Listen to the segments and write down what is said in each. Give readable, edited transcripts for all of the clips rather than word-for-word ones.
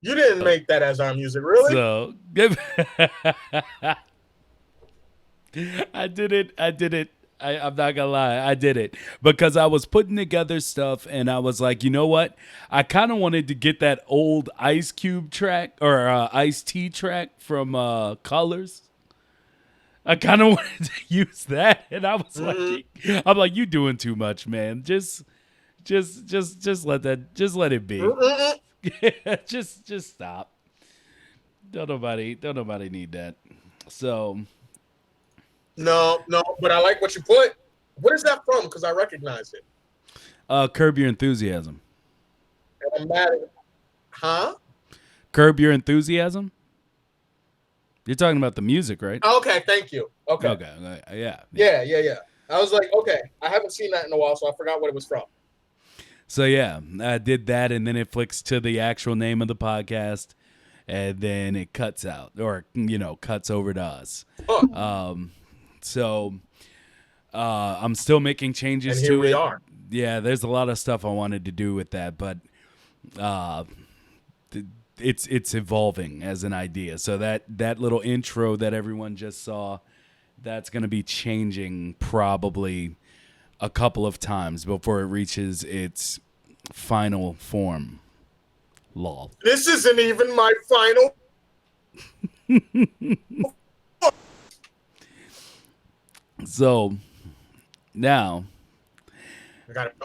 You didn't make that as our music, really? So I did it. I did it. I'm not gonna lie, I did it because I was putting together stuff and I was like, you know what? I kind of wanted to get that old Ice Cube track or Ice T track from Colors. I kind of wanted to use that, and I was Mm-hmm. like, I'm like, you doing too much, man. Just let that, just let it be. Mm-mm. Just stop. Don't nobody need that. So, No, no, but I like what you put. What is that from? Because I recognize it. Curb Your Enthusiasm. And I'm mad at Huh? Curb Your Enthusiasm. You're talking about the music, right? Okay, thank you. Okay. Okay, yeah, yeah. Yeah. I was like, okay, I haven't seen that in a while, so I forgot what it was from. So yeah, I did that, and then it flicks to the actual name of the podcast, and then it cuts out, or cuts over to us. Huh. So I'm still making And changes here to we it. are. Yeah, there's a lot of stuff I wanted to do with that, but uh, it's evolving as an idea. So that little intro that everyone just saw, that's going to be changing probably a couple of times before it reaches its final form. Lol. This isn't even my final. So now, I got it.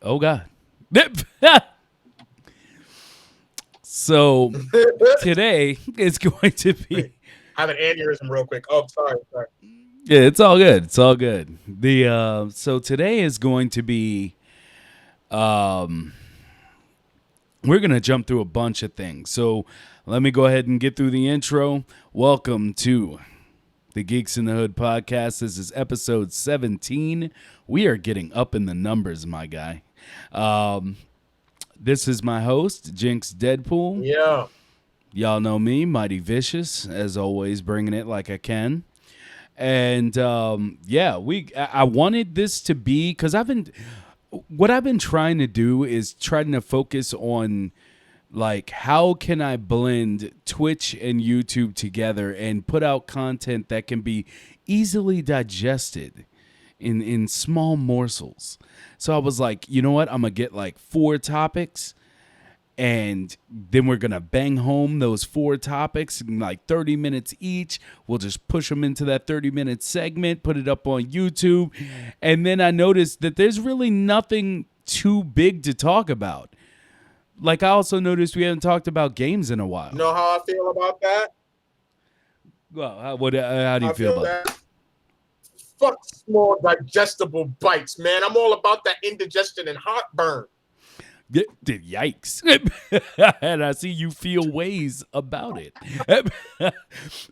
oh god. So today is going to be. I have an aneurysm real quick. Oh, sorry. Yeah, it's all good. It's all good. The so today is going to be um we're going to jump through a bunch of things. So let me go ahead and get through the intro. Welcome to the Geeks in the Hood podcast. This is episode 17. We are getting up in the numbers, my guy. This is my host, Jinx Deadpool. Yeah. Y'all know me, Mighty Vicious, as always, bringing it like I can. And I wanted this to be because what I've been trying to do is trying to focus on like how can I blend Twitch and YouTube together and put out content that can be easily digested in small morsels. So I was like, you know what? I'm gonna get like 4 topics and then we're gonna bang home those 4 topics in like 30 minutes each. We'll just push them into that 30-minute segment, put it up on YouTube, and then I noticed that there's really nothing too big to talk about. Like I also noticed we haven't talked about games in a while. You know how I feel about that? Well, how do you I feel feel about that. Fuck small digestible bites, man. I'm all about that indigestion and heartburn. that? Yikes! And I see you feel ways about it.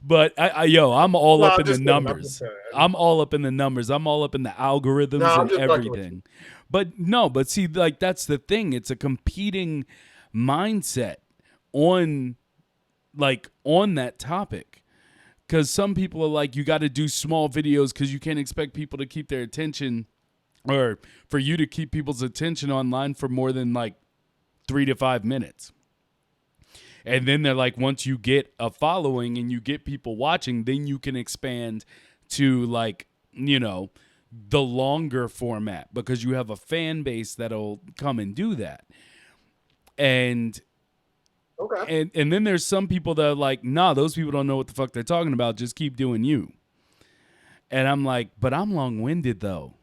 But I'm all No, up I'm in the just kidding. I'm just numbers. kidding. I'm all up in the numbers. I'm all up in the No, algorithms I'm and just fucking with you. everything. But no, but see, like that's the thing. It's a competing mindset on on that topic. Because some people are like, you got to do small videos because you can't expect people to keep their attention or for you to keep people's attention online for more than like 3 to 5 minutes. And then they're like, once you get a following and you get people watching, then you can expand to the longer format because you have a fan base that'll come and do that. And Okay. and then there's some people that are like, nah, those people don't know what the fuck they're talking about. Just keep doing you. And I'm like, but I'm long winded though.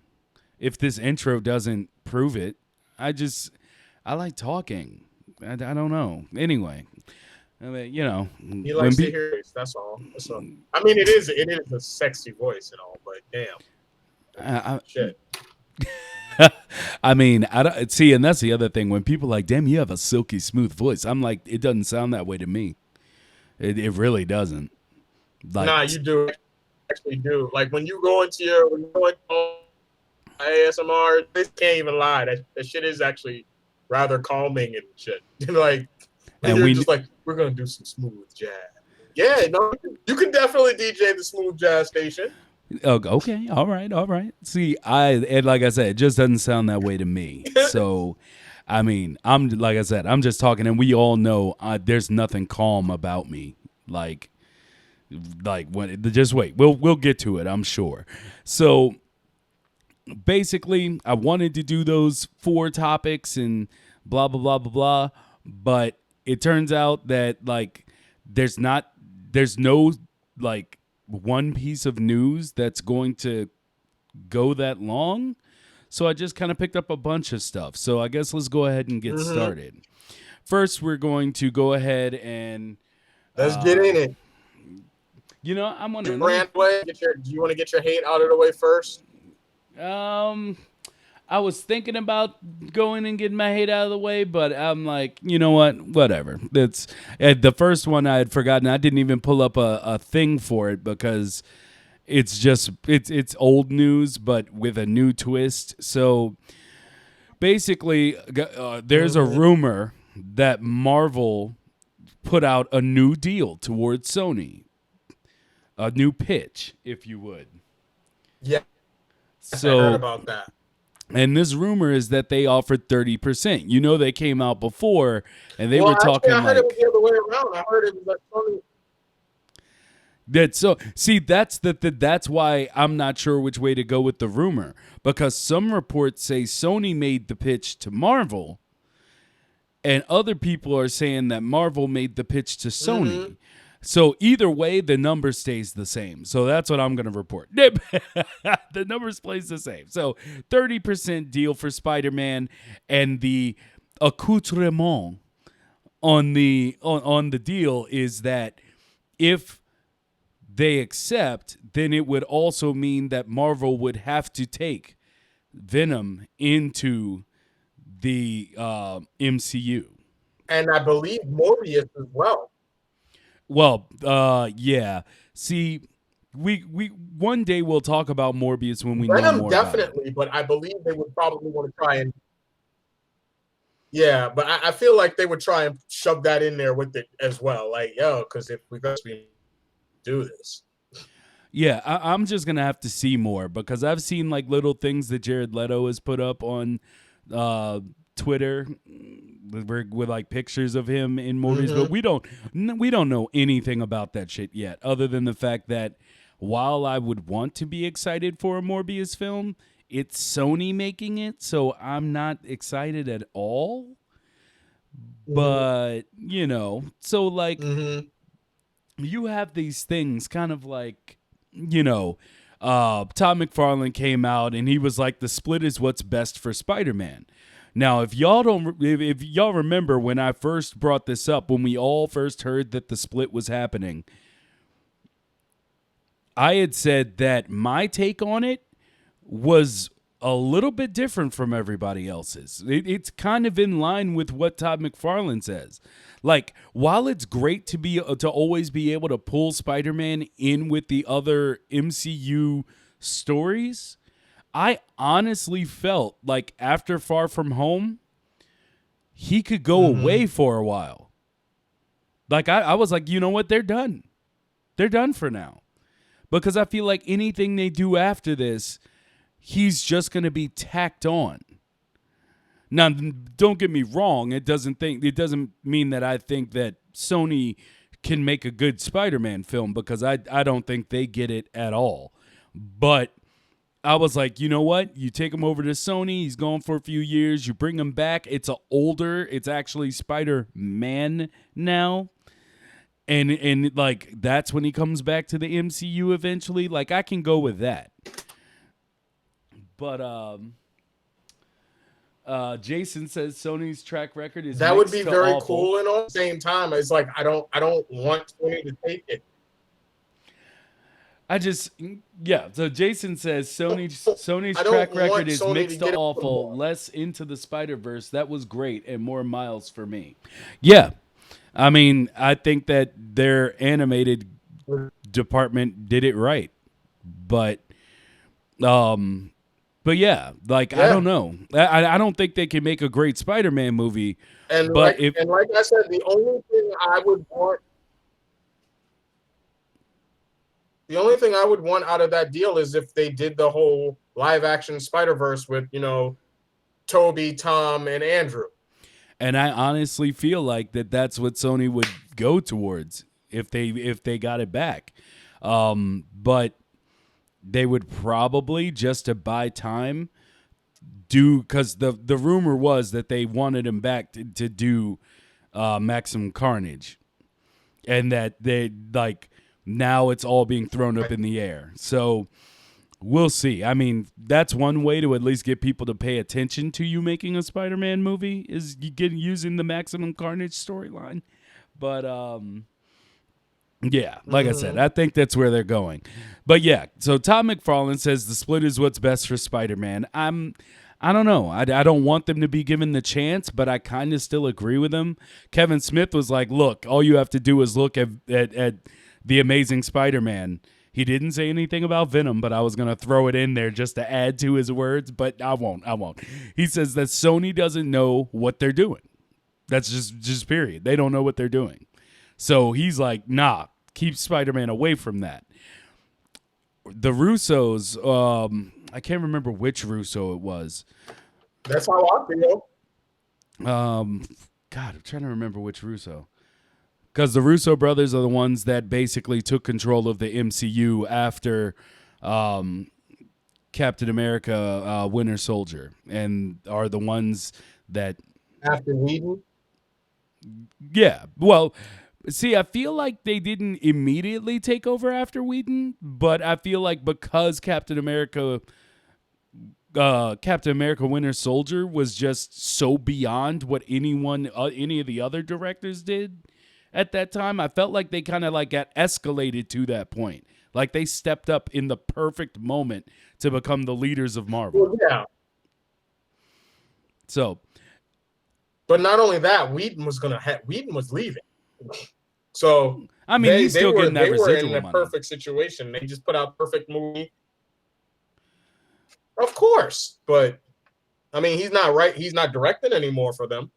If this intro doesn't prove it, I like talking. I don't know. Anyway, I mean, He when likes to hear it. That's all. That's all. I mean, it is a sexy voice and all, but damn, I, shit. I mean, I don't see, and that's the other thing. When people are like, damn, you have a silky smooth voice. I'm like, it doesn't sound that way to me. It really doesn't. Like, Nah, you do actually do. Like when you go into ASMR, this can't even lie. That shit is actually rather calming and shit. Like, And you're just like, we're gonna do some smooth jazz. Yeah, no, you can definitely DJ the smooth jazz station. Okay, all right. See, and like I said, it just doesn't sound that way to me. So, I mean, I'm like I said, I'm just talking, and we all know there's nothing calm about me. Like when just wait, we'll get to it, I'm sure. So, basically, I wanted to do those 4 topics and blah blah blah blah blah, but it turns out that like there's no like one piece of news that's going to go that long. So I just kind of picked up a bunch of stuff. So I guess let's go ahead and get started. First, we're going to go ahead and let's get in it. You know, I'm wondering. Do you want to get your hate out of the way first? I was thinking about going and getting my hate out of the way, but I'm like, you know what? Whatever. That's the first one I had forgotten. I didn't even pull up a thing for it because it's just it's old news, but with a new twist. So basically, there's a rumor that Marvel put out a new deal towards Sony, a new pitch, if you would. Yeah. So I heard about that. And this rumor is that they offered 30%. You know, they came out before and they were talking I heard like it was the other way around. I heard it was like Sony. That's why I'm not sure which way to go with the rumor, because some reports say Sony made the pitch to Marvel and other people are saying that Marvel made the pitch to Sony. So either way, the number stays the same. So that's what I'm going to report. The number stays the same. So 30% deal for Spider-Man, and the accoutrement on the deal is that if they accept, then it would also mean that Marvel would have to take Venom into the MCU. And I believe Morbius as well. Well, yeah. See, we one day we'll talk about Morbius when we know Venom more definitely, about it. but I believe they would probably want to try and but I feel like they would try and shove that in there with it as well. Like, because if we do this. Yeah, I'm just gonna have to see more, because I've seen like little things that Jared Leto has put up on Twitter with like pictures of him in Morbius, but we don't know anything about that shit yet, other than the fact that while I would want to be excited for a Morbius film, it's Sony making it, so I'm not excited at all. But you know, so like you have these things kind of like, you know, Todd McFarlane came out and he was like, the split is what's best for Spider-Man. Now, if y'all remember when I first brought this up, when we all first heard that the split was happening, I had said that my take on it was a little bit different from everybody else's. It's kind of in line with what Todd McFarlane says. Like, while it's great to always be able to pull Spider-Man in with the other MCU stories, I honestly felt like after Far From Home, he could go away for a while. Like, I was like, you know what? They're done. They're done for now. Because I feel like anything they do after this, he's just going to be tacked on. Now, don't get me wrong. It doesn't mean that I think that Sony can make a good Spider-Man film, because I don't think they get it at all. But I was like, you know what? You take him over to Sony. He's gone for a few years. You bring him back. It's actually Spider-Man now. And like, that's when he comes back to the MCU eventually. Like, I can go with that. But Jason says Sony's track record is that would be very awful. cool, and at the same time, it's like I don't want Sony to take it. So Jason says Sony's track record is mixed to awful, less Into the Spider-Verse. That was great, and more Miles for me. Yeah. I mean, I think that their animated department did it right. But But yeah, like I Yeah. don't know. I don't think they can make a great Spider-Man movie. And But like I said, the only thing I would want out of that deal is if they did the whole live action Spider-Verse with, Toby, Tom, and Andrew. And I honestly feel like that's what Sony would go towards if they got it back. But they would probably, just to buy time, because the rumor was that they wanted him back to do Maximum Carnage, and that they like now it's all being thrown up in the air. So we'll see. I mean, that's one way to at least get people to pay attention to you making a Spider-Man movie is using the Maximum Carnage storyline. But yeah, like I said, I think that's where they're going. But yeah, so Todd McFarlane says the split is what's best for Spider-Man. I don't know. I don't want them to be given the chance, but I kind of still agree with him. Kevin Smith was like, look, all you have to do is look at The Amazing Spider-Man. He didn't say anything about Venom, but I was going to throw it in there just to add to his words, but I won't. He says that Sony doesn't know what they're doing. That's just period. They don't know what they're doing. So he's like, nah, keep Spider-Man away from that. The Russos, I can't remember which Russo it was. That's how I feel. God, I'm trying to remember which Russo. Because the Russo brothers are the ones that basically took control of the MCU after Captain America Winter Soldier, and are the ones that... After Whedon? Yeah, well... See, I feel like they didn't immediately take over after Whedon, but I feel like because Captain America Winter Soldier was just so beyond what any of the other directors did at that time, I felt like they kind of like got escalated to that point. Like they stepped up in the perfect moment to become the leaders of Marvel. Well, yeah. So, but not only that, Whedon was leaving. So I mean, he's still getting that residual money. They were in a perfect situation. They just put out perfect movie. Of course, but I mean, he's not right. He's not directing anymore for them.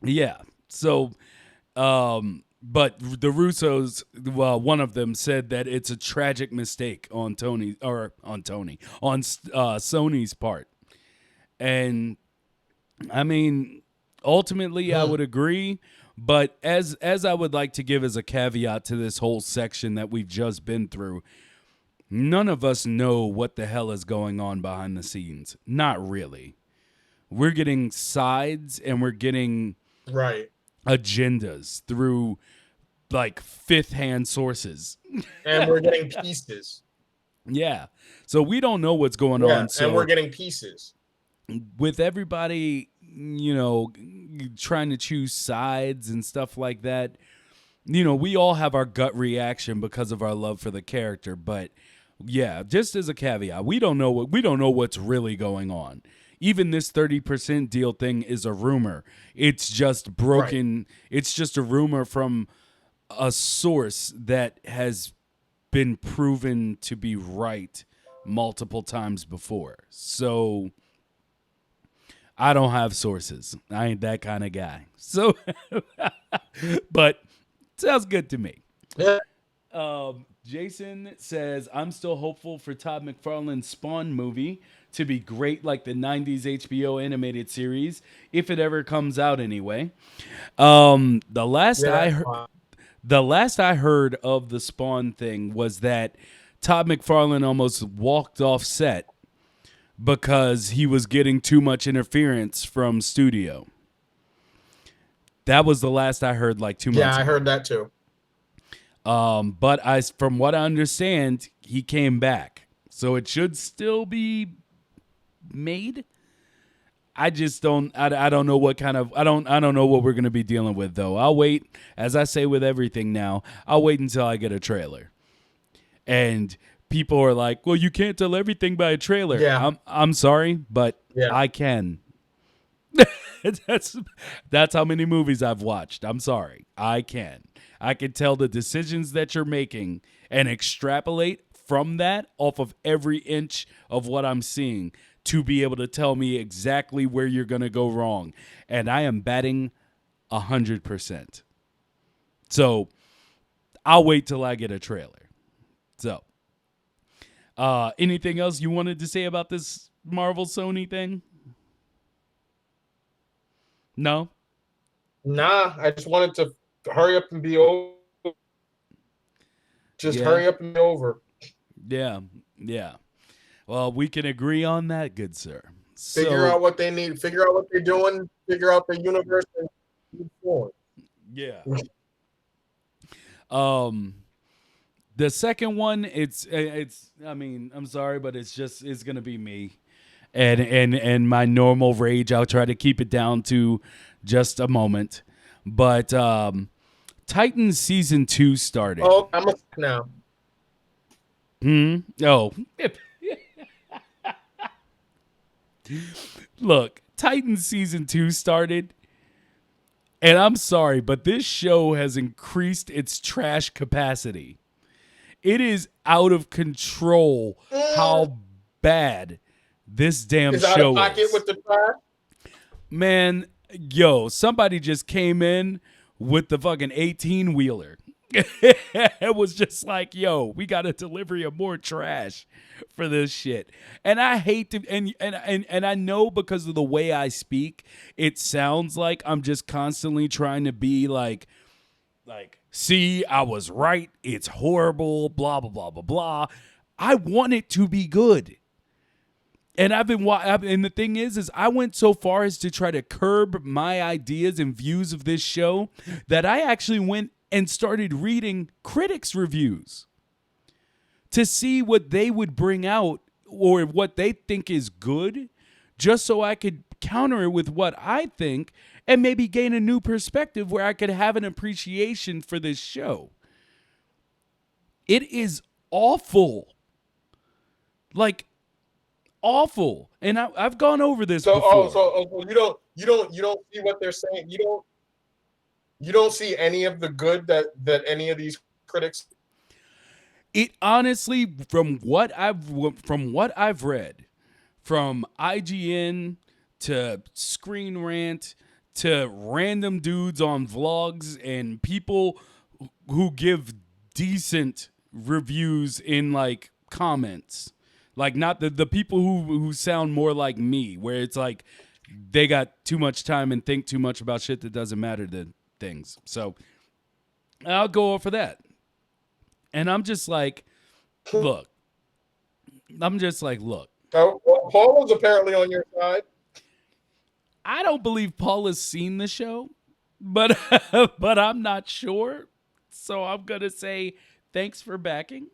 Yeah. So, but the Russos, well, one of them said that it's a tragic mistake on Sony's part, and I mean. Ultimately, I would agree, but as I would like to give as a caveat to this whole section that we've just been through, none of us know what the hell is going on behind the scenes. Not really. We're getting sides and we're getting agendas through like fifth-hand sources. And we're getting pieces. Yeah. So we don't know what's going on. So and we're getting pieces. With everybody, trying to choose sides and stuff like that, we all have our gut reaction because of our love for the character. But yeah, just as a caveat, we don't know what's really going on. Even this 30% deal thing is a rumor. It's just broken. Right. It's just a rumor from a source that has been proven to be right multiple times before. So I don't have sources. I ain't that kind of guy. So, but sounds good to me. Yeah. Jason says, I'm still hopeful for Todd McFarlane's Spawn movie to be great like the 90s HBO animated series, if it ever comes out anyway. The last I heard of the Spawn thing was that Todd McFarlane almost walked off set because he was getting too much interference from studio. That was the last I heard, like 2 months ago. Yeah, I heard that too. But from what I understand, he came back. So it should still be made. I just don't know what kind of I don't know what we're going to be dealing with though. I'll wait, as I say with everything now, I'll wait until I get a trailer. And people are like, well, you can't tell everything by a trailer. Yeah. I'm sorry, but I can. That's how many movies I've watched. I'm sorry. I can tell the decisions that you're making and extrapolate from that, off of every inch of what I'm seeing, to be able to tell me exactly where you're going to go wrong. And I am batting 100%. So I'll wait till I get a trailer. So, anything else you wanted to say about this Marvel Sony thing? No? Nah, I just wanted to hurry up and be over. Hurry up and be over. Yeah. Well, we can agree on that, good sir. Figure out what they need. Figure out what they're doing. Figure out the universe and move forward. Yeah. The second one, it's. I mean, I'm sorry, but it's gonna be me, and my normal rage. I'll try to keep it down to just a moment, but Titans season 2 started. Oh, I'm now. Oh. Look, Titans season 2 started. And I'm sorry, but this show has increased its trash capacity. It is out of control how bad this damn show out of pocket is. With the trash? Man, yo, somebody just came in with the fucking 18-wheeler. It was just like, yo, we got a delivery of more trash for this shit. And I hate to, and I know because of the way I speak, it sounds like I'm just constantly trying to be like, see, I was right. It's horrible, blah, blah, blah, blah, blah. I want it to be good. And and the thing is I went so far as to try to curb my ideas and views of this show that I actually went and started reading critics' reviews to see what they would bring out or what they think is good, just so I could counter it with what I think and maybe gain a new perspective where I could have an appreciation for this show. It is awful. Like, awful. And I've gone over this before. So you don't see what they're saying. You don't see any of the good that any of these critics. It honestly, from what I've read, from IGN to Screen Rant to random dudes on vlogs and people who give decent reviews in like comments, like not the people who sound more like me, where it's like they got too much time and think too much about shit that doesn't matter to things. So I'll go for that. And I'm just like, look. Paul was apparently on your side. I don't believe Paul has seen the show, but I'm not sure. So I'm going to say thanks for backing.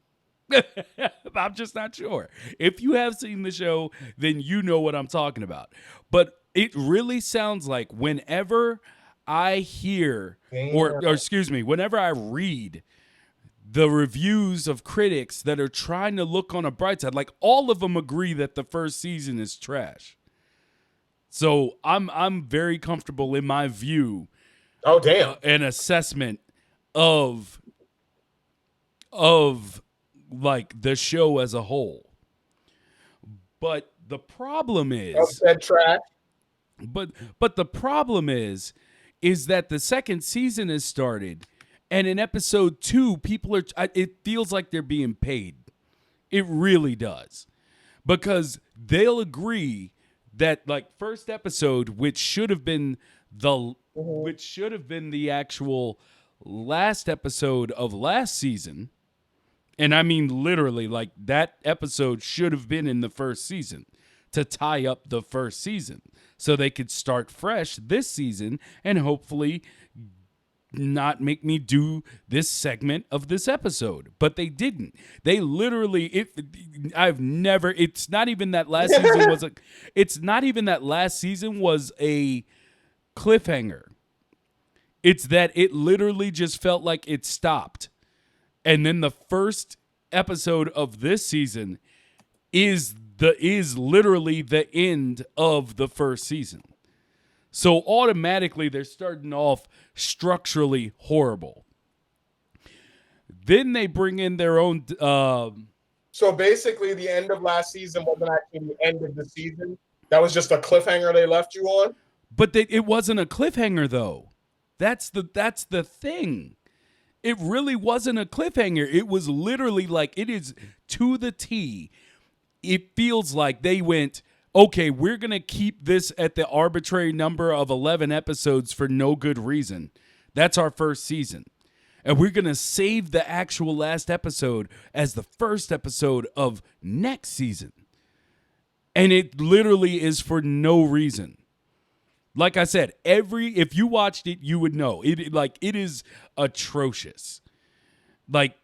I'm just not sure. If you have seen the show, then you know what I'm talking about. But it really sounds like whenever I hear, or excuse me, whenever I read the reviews of critics that are trying to look on a bright side, like all of them agree that the first season is trash. So I'm very comfortable in my view. Oh damn! An assessment of like the show as a whole. But the problem is trash. But the problem is that the second season has started, and in episode 2, it feels like they're being paid. It really does. Because they'll agree that like first episode, which should have been the actual last episode of last season, and I mean literally, like that episode should have been in the first season to tie up the first season so they could start fresh this season and hopefully not make me do this segment of this episode. But they didn't. They literally, it's not even that last season was it's not even that last season was a cliffhanger. It's that it literally just felt like it stopped. And then the first episode of this season is literally the end of the first season. So automatically they're starting off structurally horrible. Then they bring in their own So basically, the end of last season wasn't actually the end of the season. That was just a cliffhanger they left you on. But it wasn't a cliffhanger though. That's the thing. It really wasn't a cliffhanger. It was literally like it is to the T. It feels like they went, okay, we're going to keep this at the arbitrary number of 11 episodes for no good reason. That's our first season. And we're going to save the actual last episode as the first episode of next season. And it literally is for no reason. Like I said, if you watched it, you would know. It is atrocious. Like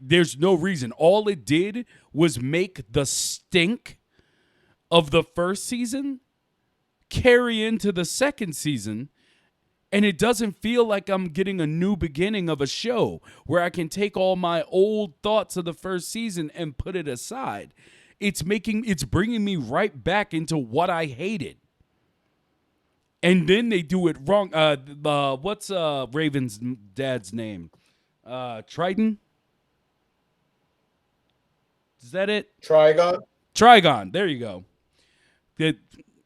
there's no reason. All it did was make the stink of the first season carry into the second season, and it doesn't feel like I'm getting a new beginning of a show where I can take all my old thoughts of the first season and put it aside. It's bringing me right back into what I hated. And then they do it wrong. What's Raven's dad's name? Triton? Is that it? Trigon. Trigon. There you go.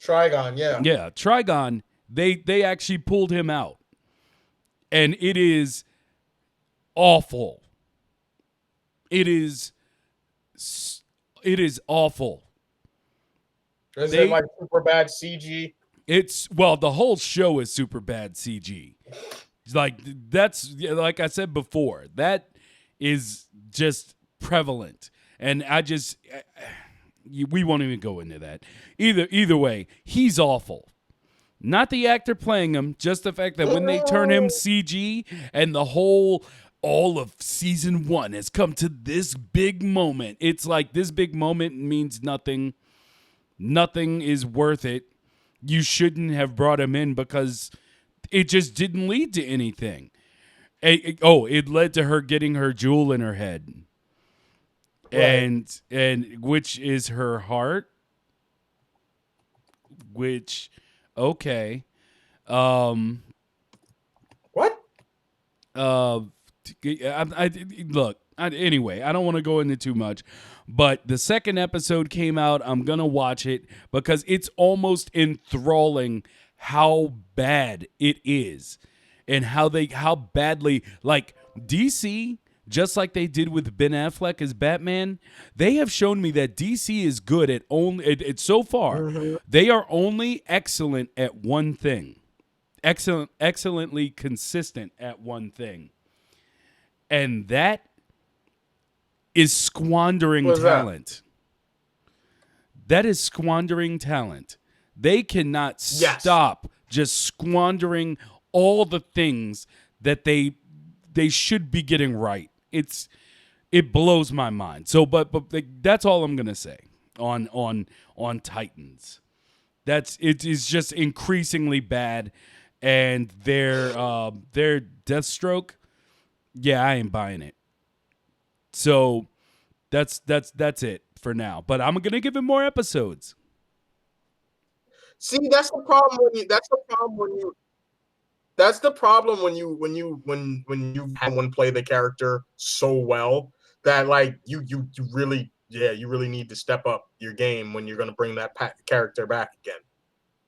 Trigon, yeah. Yeah, Trigon. They actually pulled him out. And it is awful. It is awful. Is it like super bad CG? The whole show is super bad CG. Like like I said before, that is just prevalent. And we won't even go into that. Either way, he's awful. Not the actor playing him, just the fact that when they turn him CG and all of season 1 has come to this big moment. It's like this big moment means nothing. Nothing is worth it. You shouldn't have brought him in because it just didn't lead to anything. It led to her getting her jewel in her head. Right. And which is her heart. Which, okay. What? Anyway, I don't want to go into too much, but the second episode came out. I'm going to watch it because it's almost enthralling how bad it is and how badly, like DC, just like they did with Ben Affleck as Batman, they have shown me that DC is good at so far. Mm-hmm. They are only excellent at one thing. Excellently consistent at one thing. And that is squandering talent. That is squandering talent. They cannot stop just squandering all the things that they should be getting right. It blows my mind. So, but that's all I'm gonna say on Titans. It is just increasingly bad, and their Deathstroke. Yeah, I ain't buying it. So that's it for now. But I'm gonna give it more episodes. See, that's the problem when you have someone play the character so well that like you really need to step up your game when you're gonna bring that character back again.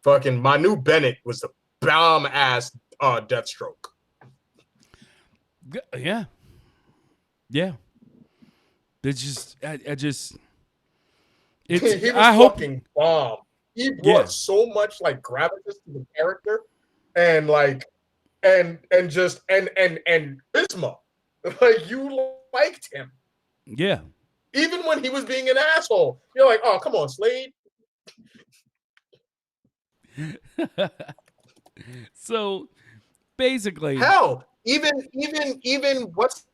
Fucking Manu Bennett was the bomb ass Deathstroke. Yeah. It's just he was fucking bomb. He brought so much like gravitas to the character and like and charisma. Like you liked him. Yeah. Even when he was being an asshole. You're like, oh, come on, Slade. So basically, hell, even what's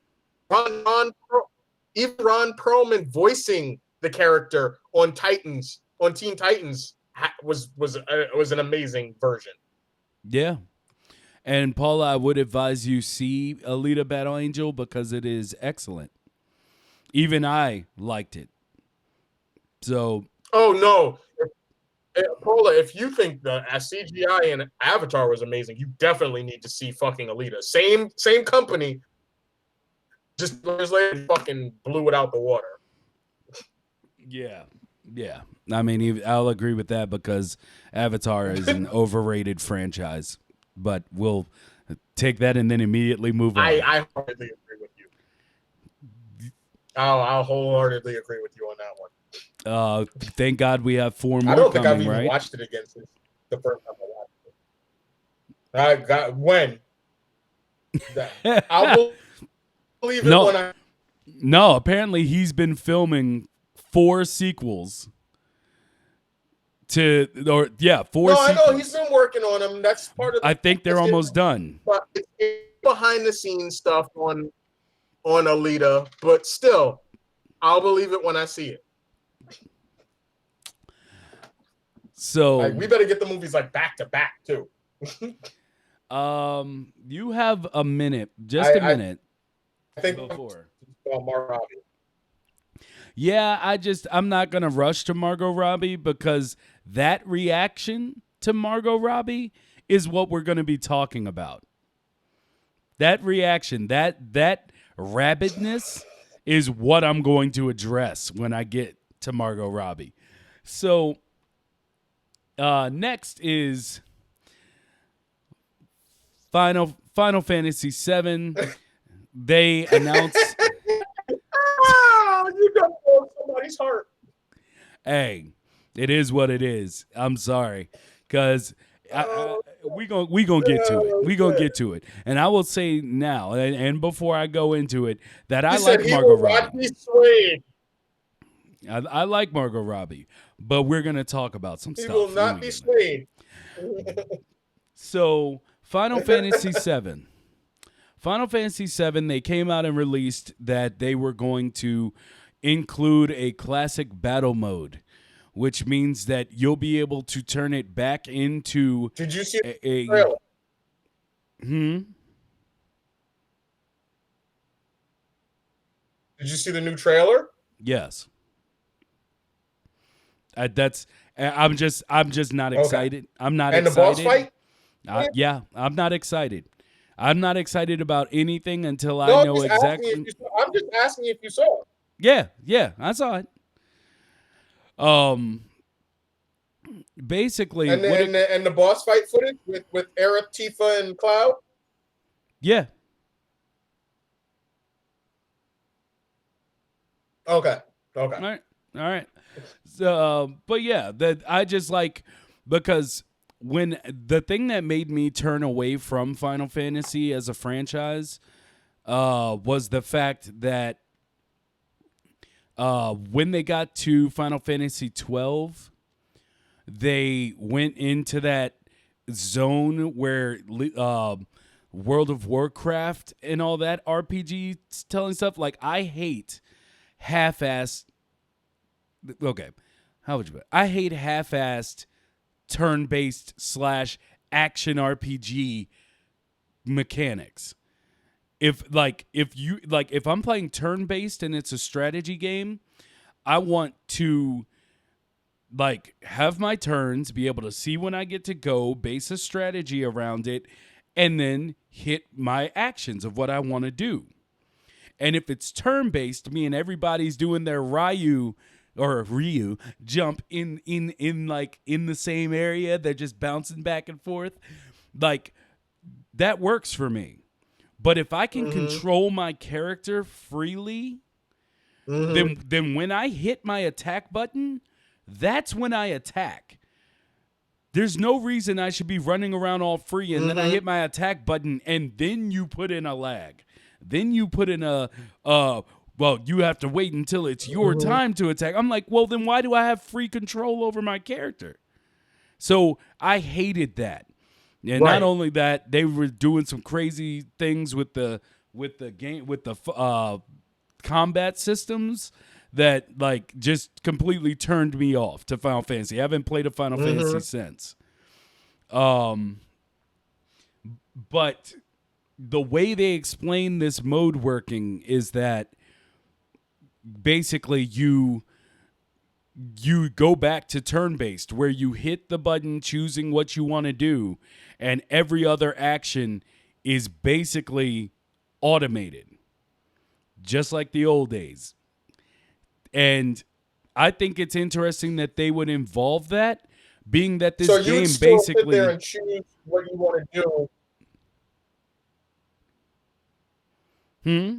Ron Perlman voicing the character on Teen Titans was an amazing version. Yeah. And Paula, I would advise you see Alita Battle Angel because it is excellent. Even I liked it. So. Oh no, Paula, if you think the CGI in Avatar was amazing, you definitely need to see fucking Alita. Same company, just later fucking blew it out the water. Yeah. Yeah. I mean, I'll agree with that because Avatar is an overrated franchise. But we'll take that and then immediately move on. I wholeheartedly agree with you. I'll wholeheartedly agree with you on that one. Thank God we have 4 more I don't think coming, I've even right? watched it again since the first time I watched it. I got when. I'll believe it when I. No, apparently he's been filming 4 sequels. 4 No, sequels. I know he's been working on them. That's part of. I think they're almost done. But it's behind the scenes stuff on Alita, but still, I'll believe it when I see it. So like, we better get the movies like back to back too. You have a minute, just a minute. I think before Margot Robbie. Yeah, I'm not gonna rush to Margot Robbie because that reaction to Margot Robbie is what we're gonna be talking about. That reaction, that rabidness is what I'm going to address when I get to Margot Robbie. So next is Final Fantasy VII. They announced. You don't know somebody's heart. Hey, it is what it is. I'm sorry, because we gonna get to it. We gonna get to it. And I will say now, and before I go into it, that I like Margot Robbie. I like Margot Robbie, but we're gonna talk about some stuff. He will not be swayed. So, Final Fantasy VII. Final Fantasy VII, they came out and released that they were going to include a classic battle mode, which means that you'll be able to turn it back into. Did you see the trailer? Did you see the new trailer? Yes. I'm just not excited. Okay. I'm not and excited. And the boss fight? Yeah, I'm not excited. I'm not excited about anything until I know exactly. I'm just asking if you saw it. Yeah, I saw it. Basically, and the boss fight footage with Ayer, Tifa, and Cloud. Yeah. Okay. All right. So, but yeah, that I just like because. When the thing that made me turn away from Final Fantasy as a franchise was the fact that when they got to Final Fantasy 12, they went into that zone where World of Warcraft and all that RPG telling stuff. Like, I hate half-assed. Okay, how would you put it? I hate half-assed turn-based / action RPG mechanics. If I'm playing turn-based and it's a strategy game, I want to have my turns, be able to see when I get to go, base a strategy around it, and then hit my actions of what I want to do. And if it's turn-based, meaning everybody's doing their Ryu jump in the same area, they're just bouncing back and forth, that works for me. But if I can control my character freely, then when I hit my attack button, that's when I attack. There's no reason I should be running around all free and then I hit my attack button and then you put in a lag. Then you put in well, you have to wait until it's your time to attack. I'm like, well, then why do I have free control over my character? So I hated that. And not only that, they were doing some crazy things with the combat systems that just completely turned me off to Final Fantasy. I haven't played a Final Fantasy since. But the way they explain this mode working is that basically you go back to turn-based where you hit the button choosing what you want to do and every other action is basically automated just like the old days. And I think it's interesting that they would involve that, being that So this you would game still sit there basically. and choose what you want to do. Hmm?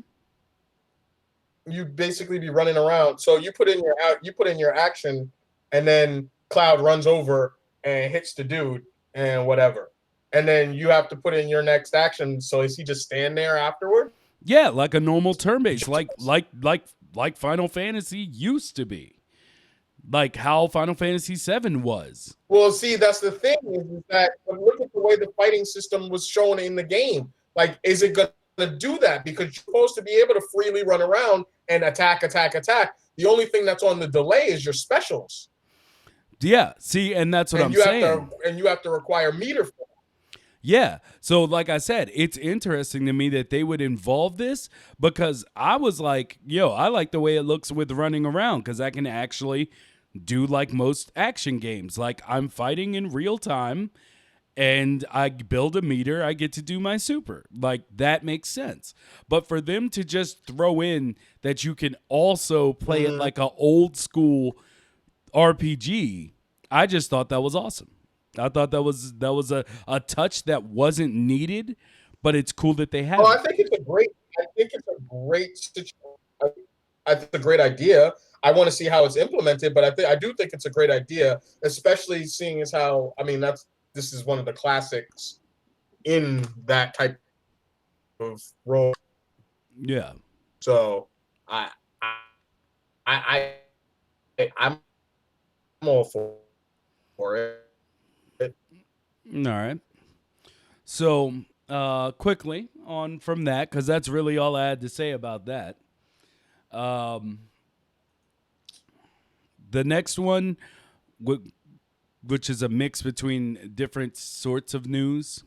You'd basically be running around. So you put in your action, and then Cloud runs over and hits the dude and whatever. And then you have to put in your next action. So is he just stand there afterward? Yeah, like a normal turn base, like Final Fantasy used to be, like how Final Fantasy VII was. Well, see, that's the thing is that look at the way the fighting system was shown in the game. Like, is it going to do that? Because you're supposed to be able to freely run around and attack, attack, attack. The only thing that's on the delay is your specials, Yeah, see, and that's what I'm saying. You have to require meter for it. Yeah. So, like I said, it's interesting to me that they would involve this because I was like, yo, I like the way it looks with running around because I can actually do like most action games. Like, I'm fighting in real time and I build a meter, I get to do my super. Like, that makes sense. But for them to just throw in that you can also play it like an old school RPG, I just thought that was awesome. I thought that was a touch that wasn't needed, but it's cool that they have. Oh, I think it's a great situation. I think it's a great idea. I want to see how it's implemented, but I do think it's a great idea, especially seeing as how this is one of the classics in that type of role. Yeah. So I'm all for it. All right. So, quickly on from that, because that's really all I had to say about that. The next one, which is a mix between different sorts of news.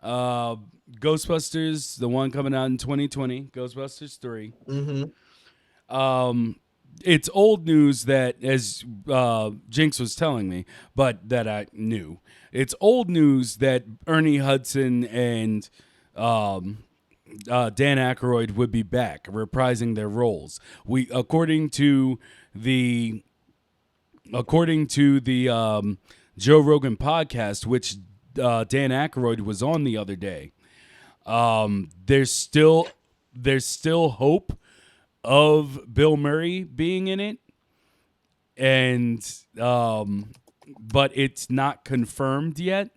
Ghostbusters, the one coming out in 2020, Ghostbusters 3. It's old news that, as Jinx was telling me, but that I knew. It's old news that Ernie Hudson and Dan Aykroyd would be back, reprising their roles. According to the Joe Rogan podcast, which Dan Aykroyd was on the other day, there's still hope of Bill Murray being in it, and but it's not confirmed yet.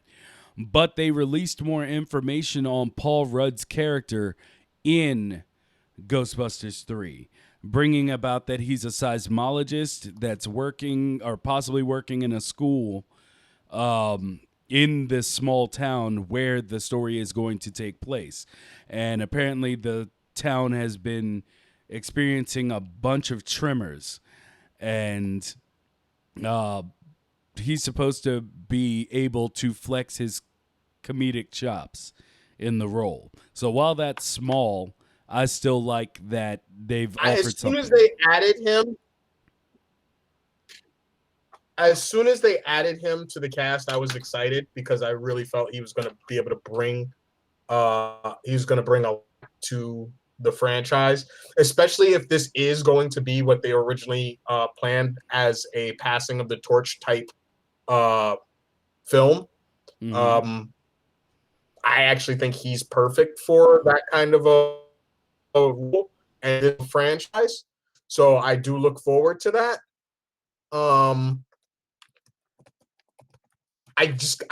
But they released more information on Paul Rudd's character in Ghostbusters 3, bringing about that he's a seismologist that's working or possibly working in a school in this small town where the story is going to take place. And apparently the town has been experiencing a bunch of tremors, and he's supposed to be able to flex his comedic chops in the role. So while that's small, I still like that they've offered something. As soon as they added him to the cast, I was excited because I really felt he was going to be able to bring a lot to the franchise, especially if this is going to be what they originally planned as a passing of the torch type film. I actually think he's perfect for that kind of a role and a franchise. So I do look forward to that. I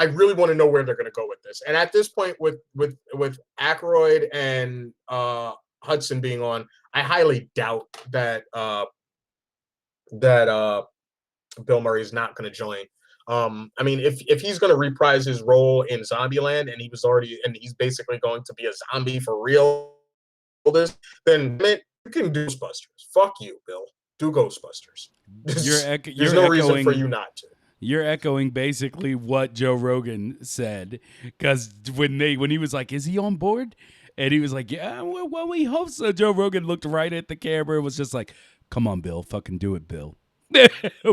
really want to know where they're going to go with this. And at this point, with Aykroyd and Hudson being on, I highly doubt that Bill Murray is not going to join. I mean, if he's going to reprise his role in Zombieland, and he's basically going to be a zombie for real, then you can do Ghostbusters. Fuck you, Bill. Do Ghostbusters. There's no reason for you not to. You're echoing basically what Joe Rogan said, because when he was like, "Is he on board?" and he was like, "Yeah, well, we hope so." Joe Rogan looked right at the camera and was just like, "Come on, Bill, fucking do it, Bill."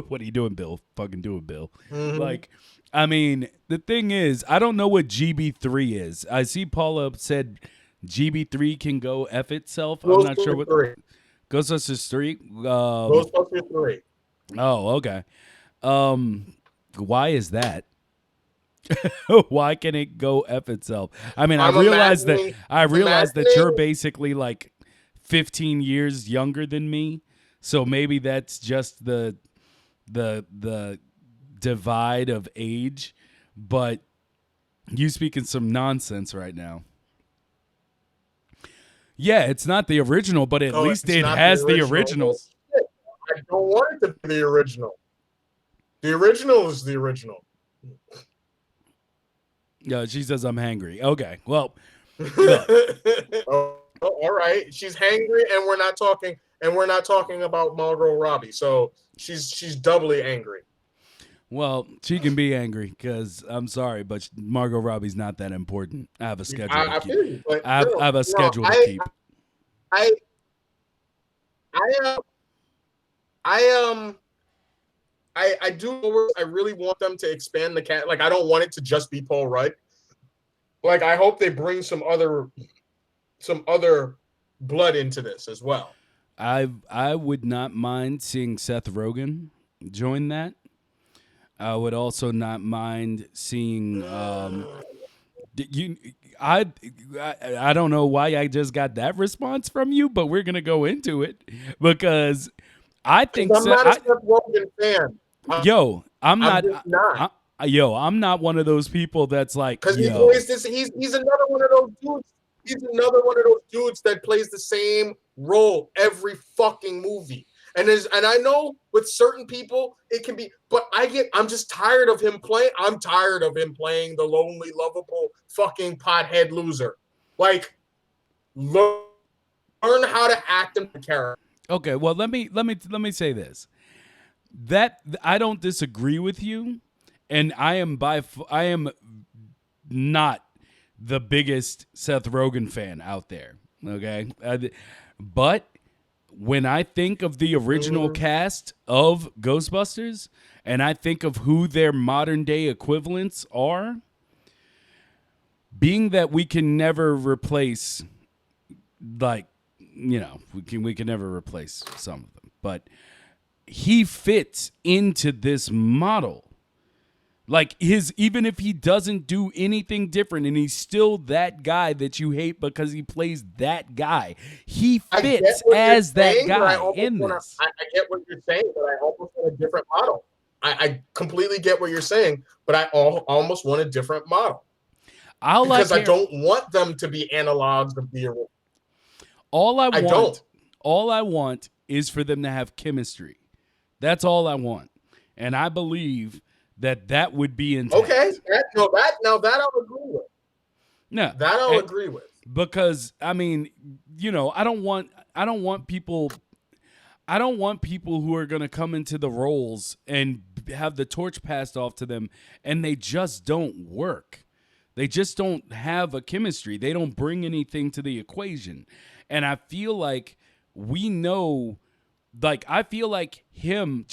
What are you doing, Bill? Fucking do it, Bill. Like, I mean, the thing is, I don't know what GB3 is. I see Paula said GB3 can go F itself. I'm not sure what. Ghostbusters 3. Ghostbusters 3. Oh, okay. Why is that? Why can it go F itself? I mean, I realize that you're basically like 15 years younger than me, so maybe that's just the divide of age, but you speaking some nonsense right now. Yeah, it's not the original, but at least it has the originals. I don't want it to be the original. The original is the original. Yeah, she says I'm hangry. Okay, well, oh, all right. She's hangry, and we're not talking about Margot Robbie. So she's doubly angry. Well, she can be angry because I'm sorry, but Margot Robbie's not that important. I have a schedule. I feel you, but I have a schedule to keep. I do. I really want them to expand the cat. Like, I don't want it to just be Paul Rudd. Like, I hope they bring some other blood into this as well. I would not mind seeing Seth Rogen join that. I would also not mind seeing I don't know why I just got that response from you, but we're gonna go into it because I think I'm not a Seth Rogen fan. I'm not one of those people that's like, because he plays this. He's another one of those dudes. He's another one of those dudes that plays the same role every fucking movie. And I know with certain people it can be, but I'm just tired of him playing. I'm tired of him playing the lonely, lovable fucking pothead loser. Like, learn how to act in the character. Okay, well let me say this. That I don't disagree with you, and I am not the biggest Seth Rogen fan out there. Okay, but when I think of the original cast of Ghostbusters and I think of who their modern day equivalents are, being that we can never replace, like, we can never replace some of them, but he fits into this model. Like, even if he doesn't do anything different and he's still that guy that you hate because he plays that guy, he fits as that guy in this. I get what you're saying, but I almost want a different model. I completely get what you're saying, but I almost want a different model. Because I don't want them to be analogs of the original. All I want is for them to have chemistry. That's all I want. And I believe that would be intact. Okay, that I'll agree with. No, that I'll agree with. Because I mean, I don't want people who are going to come into the roles and have the torch passed off to them and they just don't work. They just don't have a chemistry. They don't bring anything to the equation. And I feel like I feel like him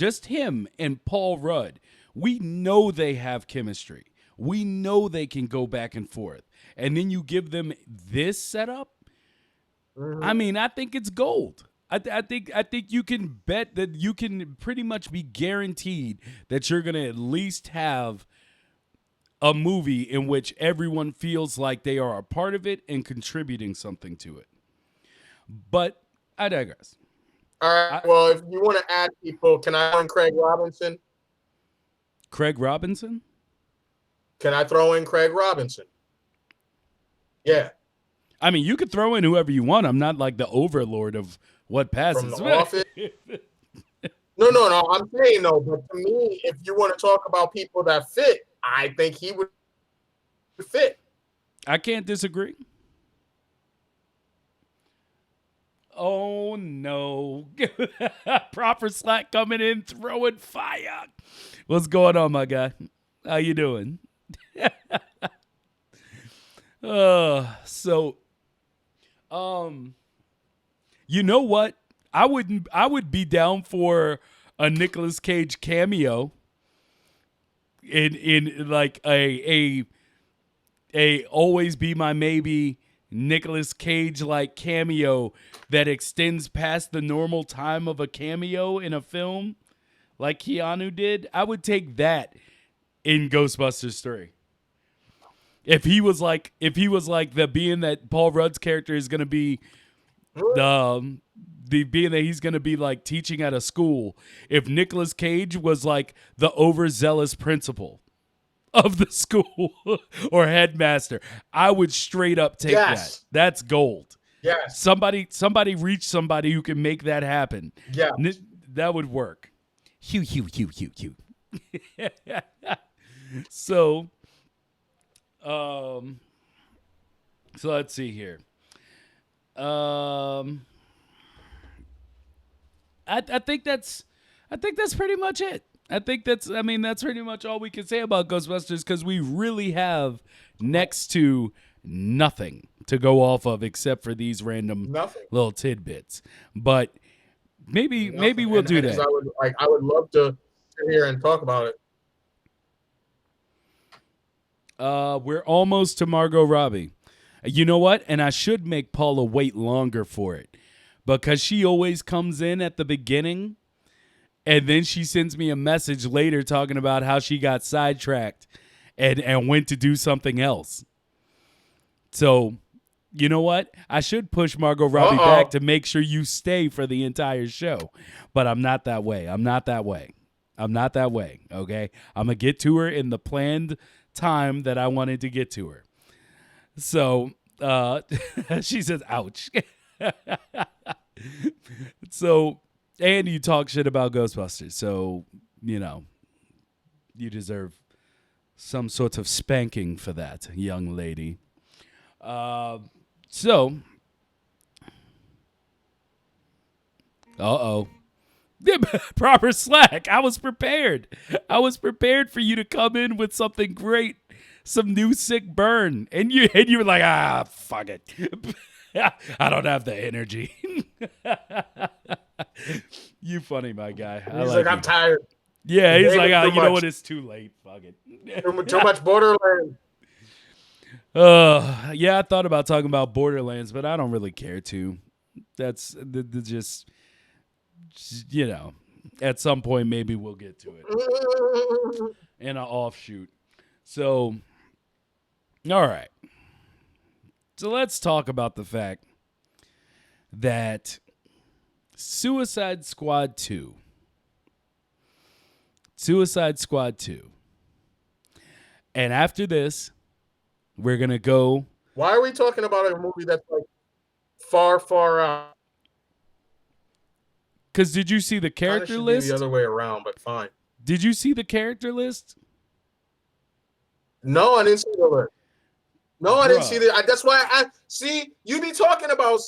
and Paul Rudd, we know they have chemistry. We know they can go back and forth. And then you give them this setup. I mean, I think it's gold. I think you can bet that you can pretty much be guaranteed that you're going to at least have a movie in which everyone feels like they are a part of it and contributing something to it. But I digress. All right. Well, if you want to add people, can I throw in Craig Robinson? Craig Robinson? Can I throw in Craig Robinson? Yeah. I mean, you could throw in whoever you want. I'm not like the overlord of what passes. From the office. No. I'm saying no, but to me, if you want to talk about people that fit, I think he would fit. I can't disagree. Oh, no. Proper Slack coming in, throwing fire. What's going on, my guy? How you doing? You know what? I would be down for a Nicolas Cage cameo in like a always be my maybe Nicolas Cage like cameo that extends past the normal time of a cameo in a film like Keanu did, I would take that in Ghostbusters 3. If he was like the being that Paul Rudd's character is going to be the being that he's going to be like teaching at a school, if Nicolas Cage was like the overzealous principal of the school or headmaster, I would straight up take that. That's gold. Yes. Somebody reach somebody who can make that happen. Yeah. That would work. Hugh. So let's see here. I think that's pretty much it. That's pretty much all we can say about Ghostbusters, because we really have next to nothing to go off of except for these random little tidbits. But maybe we'll do that. I would love to sit here and talk about it. We're almost to Margot Robbie. You know what? And I should make Paula wait longer for it, because she always comes in at the beginning and then she sends me a message later talking about how she got sidetracked and went to do something else. So, you know what? I should push Margot Robbie back to make sure you stay for the entire show. But I'm not that way. Okay? I'm going to get to her in the planned time that I wanted to get to her. So, she says, ouch. So, and you talk shit about Ghostbusters. So, you you deserve some sort of spanking for that, young lady. So, proper slack. I was prepared for you to come in with something great, some new sick burn, and you were like, fuck it. I don't have the energy. You funny, my guy. He's like I'm tired. Yeah, he's like, you know what? It's too late. Fuck it. Too much Borderlands. Yeah, I thought about talking about Borderlands, but I don't really care to. That's just at some point maybe we'll get to it in an offshoot. So, all right. So let's talk about the fact that Suicide Squad 2. And after this, we're going to go. Why are we talking about a movie that's like far, far out? Because did you see the character list? Be the other way around, but fine. Did you see the character list? No, I didn't see the list. No, I didn't see that. That's why I see you be talking about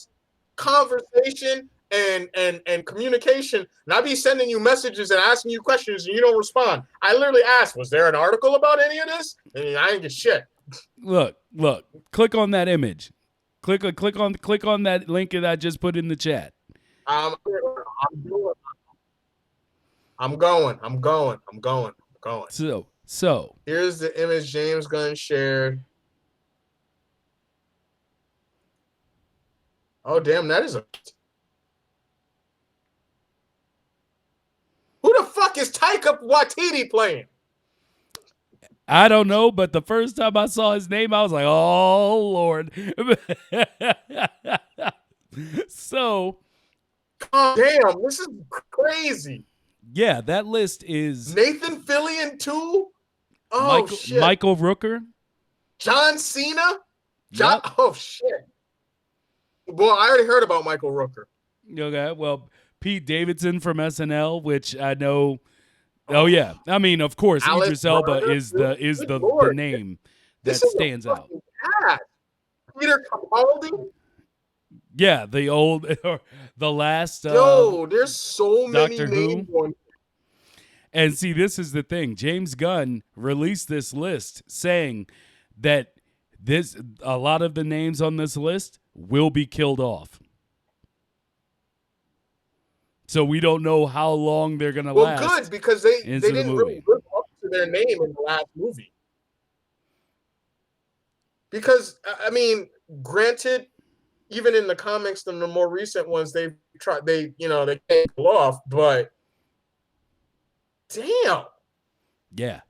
conversation and communication, and I be sending you messages and asking you questions, and you don't respond. I literally asked, was there an article about any of this? And I didn't get shit. Look. Click on that image. Click on that link that I just put in the chat. I'm going. So here's the image James Gunn shared. Oh, damn, that is a... Who the fuck is Taika Waititi playing? I don't know, but the first time I saw his name, I was like, oh, Lord. So... Oh, damn, this is crazy. Yeah, that list is... Nathan Fillion, too? Oh, shit. Michael Rooker? John Cena? Yep. Oh, shit. Well, I already heard about Michael Rooker. Okay, well, Pete Davidson from SNL, which I know. Oh yeah, I mean, of course, Idris Elba is the name that stands out. Peter Capaldi. Yeah, the last. There's so many Doctor names. And see, this is the thing. James Gunn released this list saying that a lot of the names on this list will be killed off. So we don't know how long they're going to last. Well, good, because they didn't really live up to their name in the last movie. Because, I mean, granted, even in the comics, the more recent ones, they can't pull off, but damn. Yeah,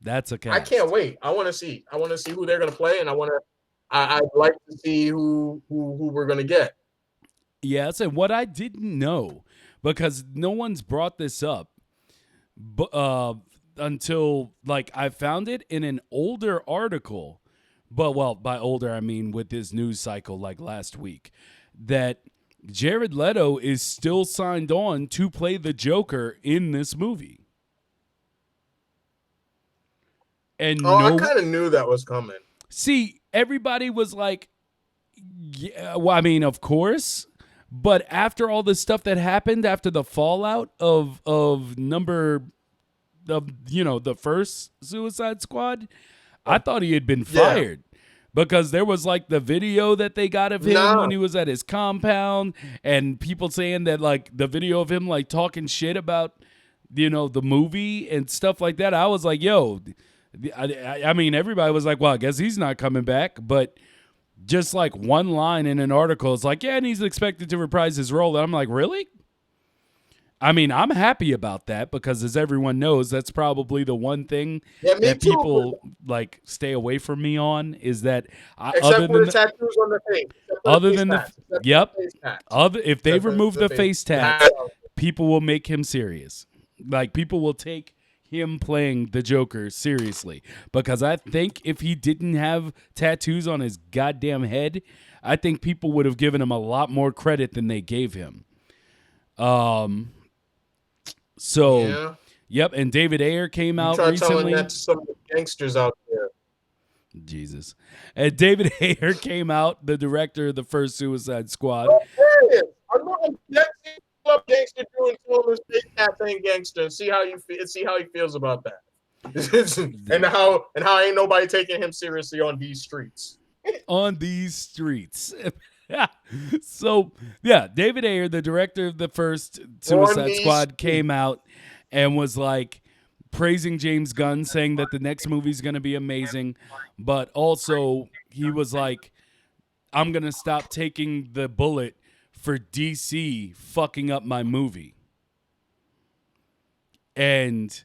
that's a I cast. can't wait. I want to see who they're going to play, and I'd like to see who we're going to get. Yes, and what I didn't know, because no one's brought this up, until like I found it in an older article, but well, by older I mean with this news cycle like last week, that Jared Leto is still signed on to play the Joker in this movie. And I kind of knew that was coming. See, everybody was like, yeah, well, I mean, of course. But after all the stuff that happened after the fallout of the first Suicide Squad, I thought he had been fired. Because there was like the video that they got of him when he was at his compound, and people saying that like the video of him like talking shit about the movie and stuff like that. I was like, yo, I mean, everybody was like, well, I guess he's not coming back. But just like one line in an article is like, yeah, and he's expected to reprise his role. And I'm like, really? I mean, I'm happy about that because, as everyone knows, that's probably the one thing that people like stay away from me on is that except for the tattoos on the face. Other than if they remove the face tats, people will make him serious. Like people will take him playing the Joker seriously, because I think if he didn't have tattoos on his goddamn head, I think people would have given him a lot more credit than they gave him. Yep, and David Ayer came out recently. Telling that to some of the gangsters out there. Jesus. And David Ayer came out, the director of the first Suicide Squad. I'm up gangster doing his face tat thing gangster and see how he feels about that. and how ain't nobody taking him seriously on these streets. On these streets. So, yeah, David Ayer, the director of the first Suicide Squad, came out and was like praising James Gunn, saying that the next movie is going to be amazing. But also, he was like, I'm going to stop taking the bullet for DC fucking up my movie. And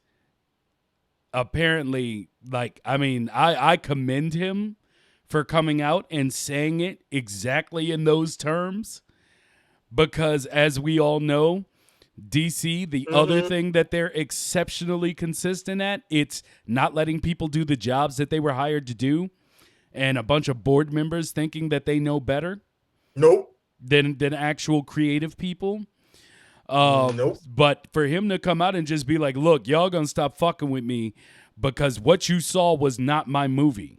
apparently, like, I mean, I commend him for coming out and saying it exactly in those terms, because as we all know, DC, the other thing that they're exceptionally consistent at, it's not letting people do the jobs that they were hired to do, and a bunch of board members thinking that they know better than actual creative people. But for him to come out and just be like, look, y'all gonna stop fucking with me because what you saw was not my movie.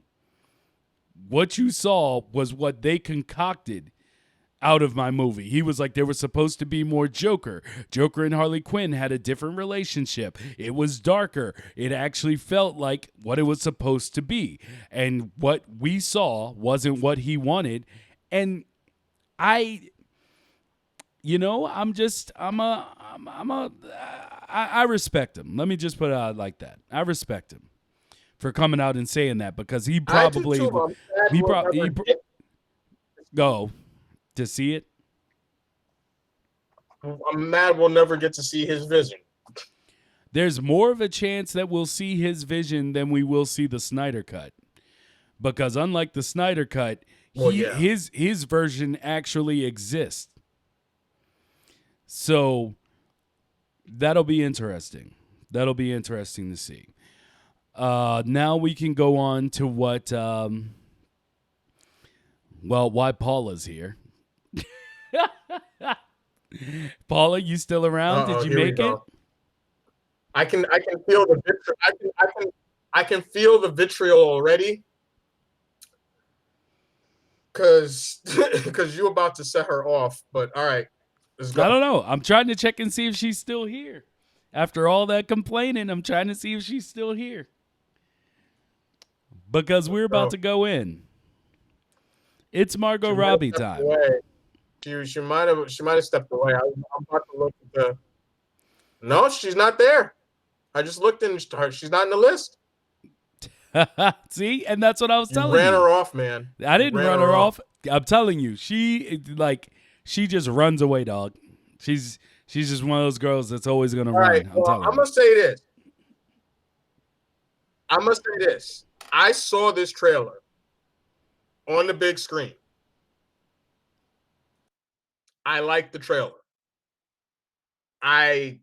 What you saw was what they concocted out of my movie. He was like, there was supposed to be more Joker. Joker and Harley Quinn had a different relationship. It was darker. It actually felt like what it was supposed to be. And what we saw wasn't what he wanted. And I respect him. Let me just put it out like that. I respect him for coming out and saying that, because he probably go to see it. I'm mad we'll never get to see his vision. There's more of a chance that we'll see his vision than we will see the Snyder Cut, because unlike the Snyder Cut, his version actually exists. So that'll be interesting. That'll be interesting to see. Now we can go on to what, why Paula's here. Paula, you still around? Did you make it? I can feel the vitriol. I can feel the vitriol already. Cause you're about to set her off, but all right. I don't know. I'm trying to check and see if she's still here. After all that complaining, I'm trying to see if she's still here. Because we're about to go in. It's Margot Robbie time. She might have stepped away. I'm about to look at the. No, she's not there. I just looked and she's not in the list. See, and that's what I was telling you. Ran her off, man. I didn't run her off. I'm telling you, she just runs away, dog. She's just one of those girls that's always gonna All run. right. I'm Well, telling I'm you. gonna say this. I saw this trailer on the big screen. I like the trailer. I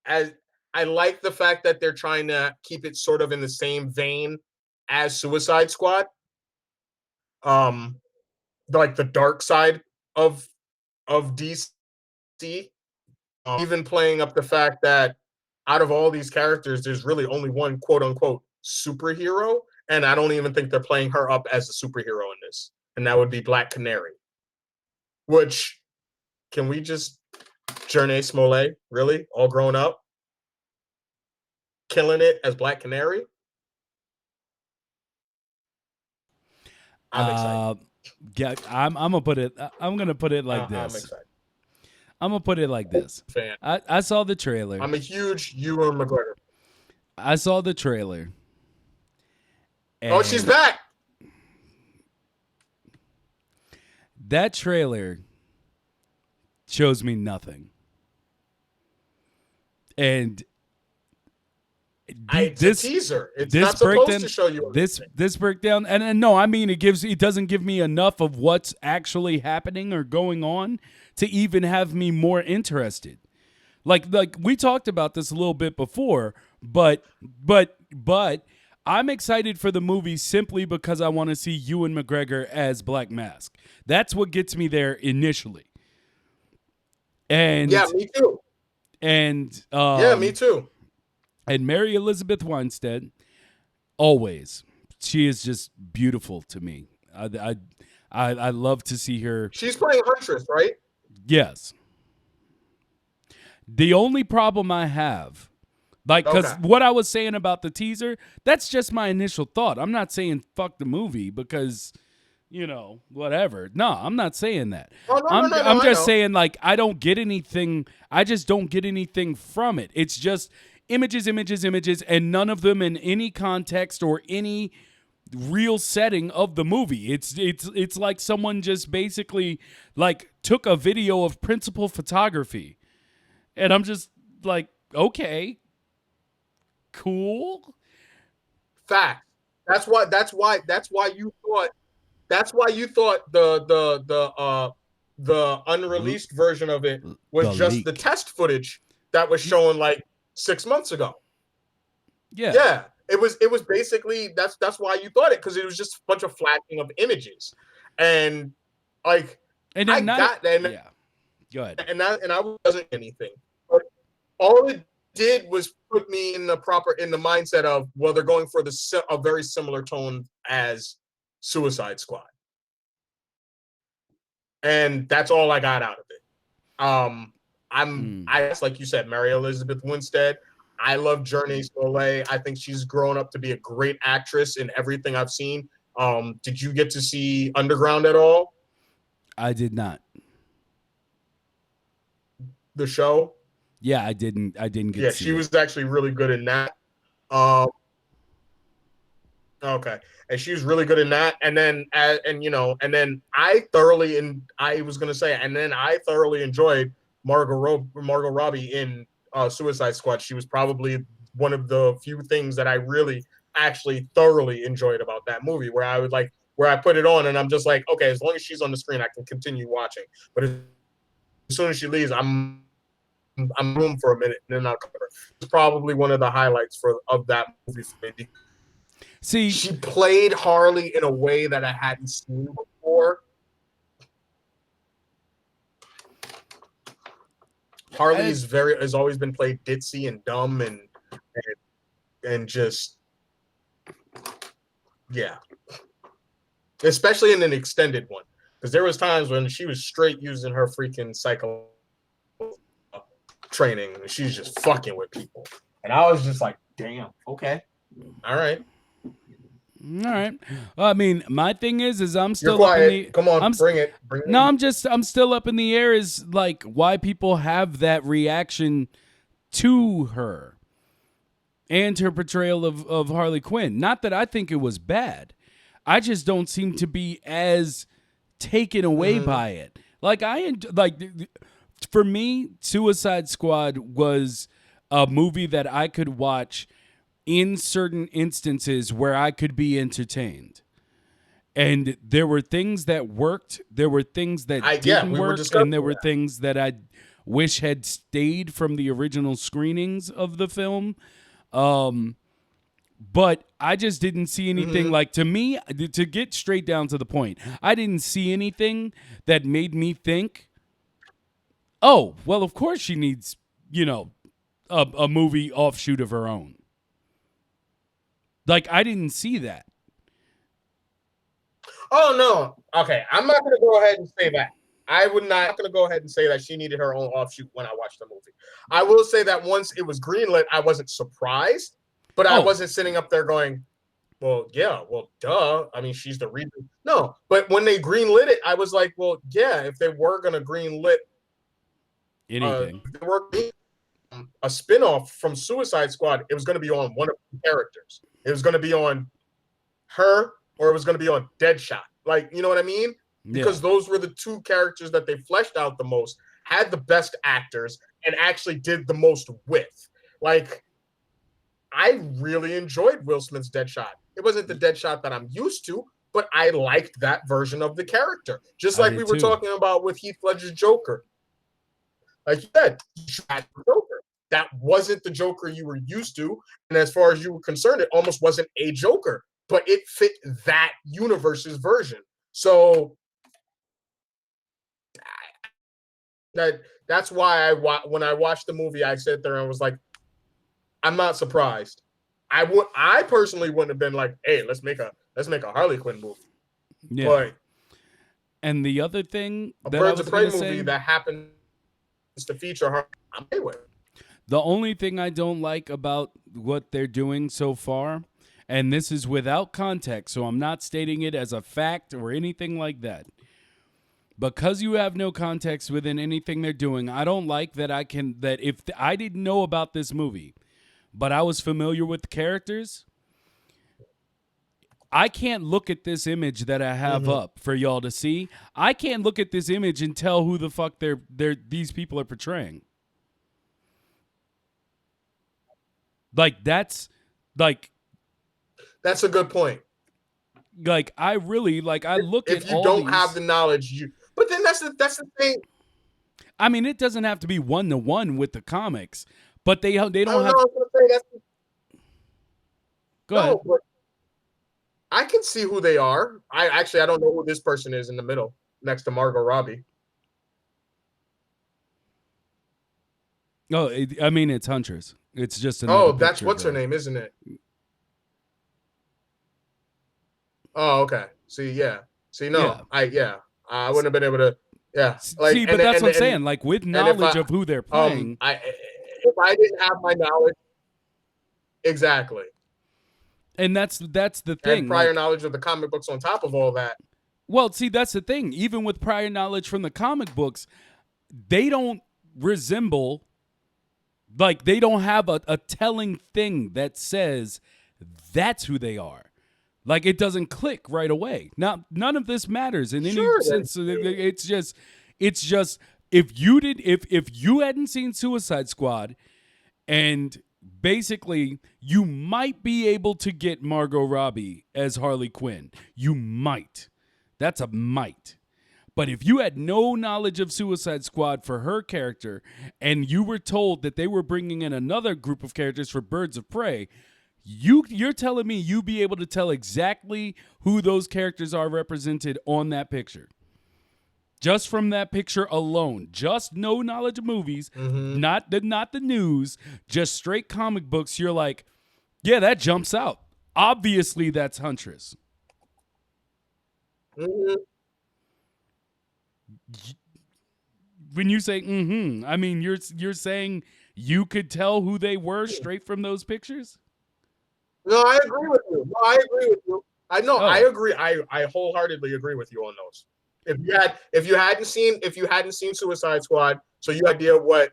as I like the fact that they're trying to keep it sort of in the same vein as Suicide Squad. Um, like the dark side of DC. Even playing up the fact that out of all these characters, there's really only one quote unquote superhero, and I don't even think they're playing her up as a superhero in this, and that would be Black Canary. Which can we just Journey Smollett really all grown up, killing it as Black Canary? I'm excited. Yeah, I'm gonna put it. I'm gonna put it like I'm this. excited. I'm gonna put it like this. Fan. I saw the trailer. I'm a huge Ewan McGregor. I saw the trailer. Oh, she's back. That trailer shows me nothing. And it's a teaser. It's not supposed to show you this breakdown. And no, I mean it doesn't give me enough of what's actually happening or going on to even have me more interested. Like we talked about this a little bit before, but I'm excited for the movie simply because I want to see Ewan McGregor as Black Mask. That's what gets me there initially. And yeah, me too. And yeah, me too. And Mary Elizabeth Winstead, always, she is just beautiful to me. I love to see her. She's playing Huntress, right? Yes. The only problem I have, because what I was saying about the teaser, that's just my initial thought. I'm not saying fuck the movie because, whatever. No, I'm not saying that. I'm just saying I don't get anything. I just don't get anything from it. It's just images, and none of them in any context or any real setting of the movie. It's like someone just basically took a video of principal photography. And I'm just like, okay, cool. Fact. That's why you thought the unreleased version of it was just leak. The test footage that was shown 6 months ago. Yeah. Yeah. It was basically that's why you thought it, because it was just a bunch of flashing of images. And yeah. Go ahead. And I wasn't anything. But all it did was put me in the mindset of, well, they're going for a very similar tone as Suicide Squad. And that's all I got out of it. I like you said, Mary Elizabeth Winstead. I love Journey Smollett. I think she's grown up to be a great actress in everything I've seen. Did you get to see Underground at all? I did not. The show? Yeah, I didn't get to see it. She was actually really good in that. Okay. And she was really good in that. And then I thoroughly enjoyed Margot Robbie in Suicide Squad. She was probably one of the few things that I really actually thoroughly enjoyed about that movie, where I put it on and I'm just like, okay, as long as she's on the screen, I can continue watching. But as soon as she leaves, I'm room for a minute and then I'll cover her. It's probably one of the highlights of that movie for me. See, she played Harley in a way that I hadn't seen before. Harley has always been played ditzy and dumb and just, yeah. Especially in an extended one, because there was times when she was straight using her freaking psycho training and she's just fucking with people, and I was just like, damn, okay, all right. I mean, my thing is I'm still You're quiet. Up in the, come on, bring it. No, I'm still up in the air is why people have that reaction to her and her portrayal of Harley Quinn. Not that I think it was bad. I just don't seem to be as taken away by it. Like for me, Suicide Squad was a movie that I could watch in certain instances where I could be entertained. And there were things that worked, there were things that didn't work, and there were things that I wish had stayed from the original screenings of the film. But I just didn't see anything like, to me, to get straight down to the point, I didn't see anything that made me think, oh, well, of course she needs, a movie offshoot of her own. Like, I didn't see that. Oh, no. Okay, I'm not going to go ahead and say that. I'm not going to go ahead and say that she needed her own offshoot when I watched the movie. I will say that once it was greenlit, I wasn't surprised, but I wasn't sitting up there going, well, yeah, well, duh. I mean, she's the reason. No, but when they greenlit it, I was like, well, yeah, if they were going to greenlit anything, they were a spinoff from Suicide Squad, it was going to be on one of the characters. It was going to be on her, or it was going to be on Deadshot. Like, you know what I mean? Because those were the two characters that they fleshed out the most, had the best actors, and actually did the most with. Like, I really enjoyed Will Smith's Deadshot. It wasn't the Deadshot that I'm used to, but I liked that version of the character. Just like we were talking about with Heath Ledger's Joker. Like you said, Joker. That wasn't the Joker you were used to. And as far as you were concerned, it almost wasn't a Joker, but it fit that universe's version. So that's why when I watched the movie, I sat there and was like, I'm not surprised. I personally wouldn't have been like, hey, let's make a Harley Quinn movie. Yeah. But and the other thing, a Birds of Prey movie that happens to feature her, I'm okay with. The only thing I don't like about what they're doing so far, and this is without context, so I'm not stating it as a fact or anything like that. Because you have no context within anything they're doing, I don't like that if I didn't know about this movie, but I was familiar with the characters, I can't look at this image that I have up for y'all to see. I can't look at this image and tell who the fuck these people are portraying. That's a good point. Like, I really I look at all these. If you don't have the knowledge, but then that's the thing. I mean, it doesn't have to be 1-to-1 with the comics, but they don't have. Go ahead. But I can see who they are. I don't know who this person is in the middle next to Margot Robbie. Oh, it's Huntress. It's just another that's what's her name, isn't it? Oh, okay. See, yeah. See, no, yeah. I wouldn't have been able to. Yeah. Like, see, but that's what I'm saying. Like, with knowledge of who they're playing, if I didn't have my knowledge, exactly. And that's the thing. And prior knowledge of the comic books on top of all that. Well, see, that's the thing. Even with prior knowledge from the comic books, they don't resemble. Like, they don't have a telling thing that says that's who they are. Like, it doesn't click right away. Now, none of this matters in any sense. It's just if you hadn't seen Suicide Squad, and basically you might be able to get Margot Robbie as Harley Quinn. You might. That's a might. But if you had no knowledge of Suicide Squad for her character, and you were told that they were bringing in another group of characters for Birds of Prey, you're telling me you'd be able to tell exactly who those characters are represented on that picture. Just from that picture alone. Just no knowledge of movies, not the news, just straight comic books. You're like, yeah, that jumps out. Obviously, that's Huntress. When you say I mean, you're saying you could tell who they were straight from those pictures? No, I agree with you. I agree. I wholeheartedly agree with you on those. If you hadn't seen Suicide Squad, so you had idea what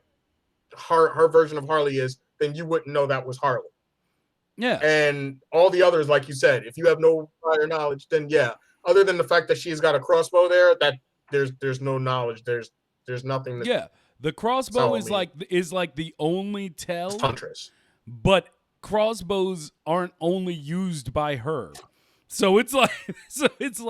her version of Harley is, then you wouldn't know that was Harley. Yeah. And all the others, like you said, if you have no prior knowledge, then yeah. other than the fact that she's got a crossbow there, that there's no knowledge. There's nothing to the crossbow is like the only tell, Huntress. but crossbows aren't only used by her. So it's like it's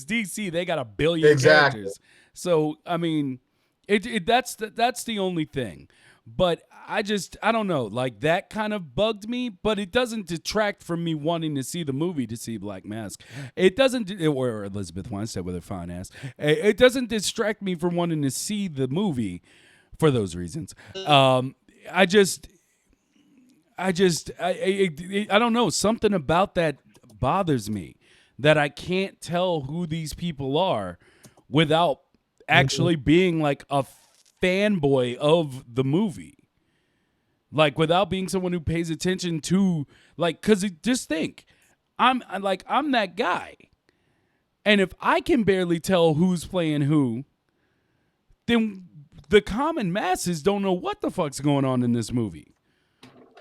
DC. They got a billion characters. So I mean, that's the only thing. But I don't know. Like, that kind of bugged me, but it doesn't detract from me wanting to see the movie to see Black Mask. It doesn't, or Elizabeth Weinstein with her fine ass. It doesn't distract me from wanting to see the movie for those reasons. I don't know. Something about that bothers me, that I can't tell who these people are without actually being like a fanboy of the movie. Like, without being someone who pays attention to, like, because just think, I'm that guy. And if I can barely tell who's playing who, then the common masses don't know what the fuck's going on in this movie.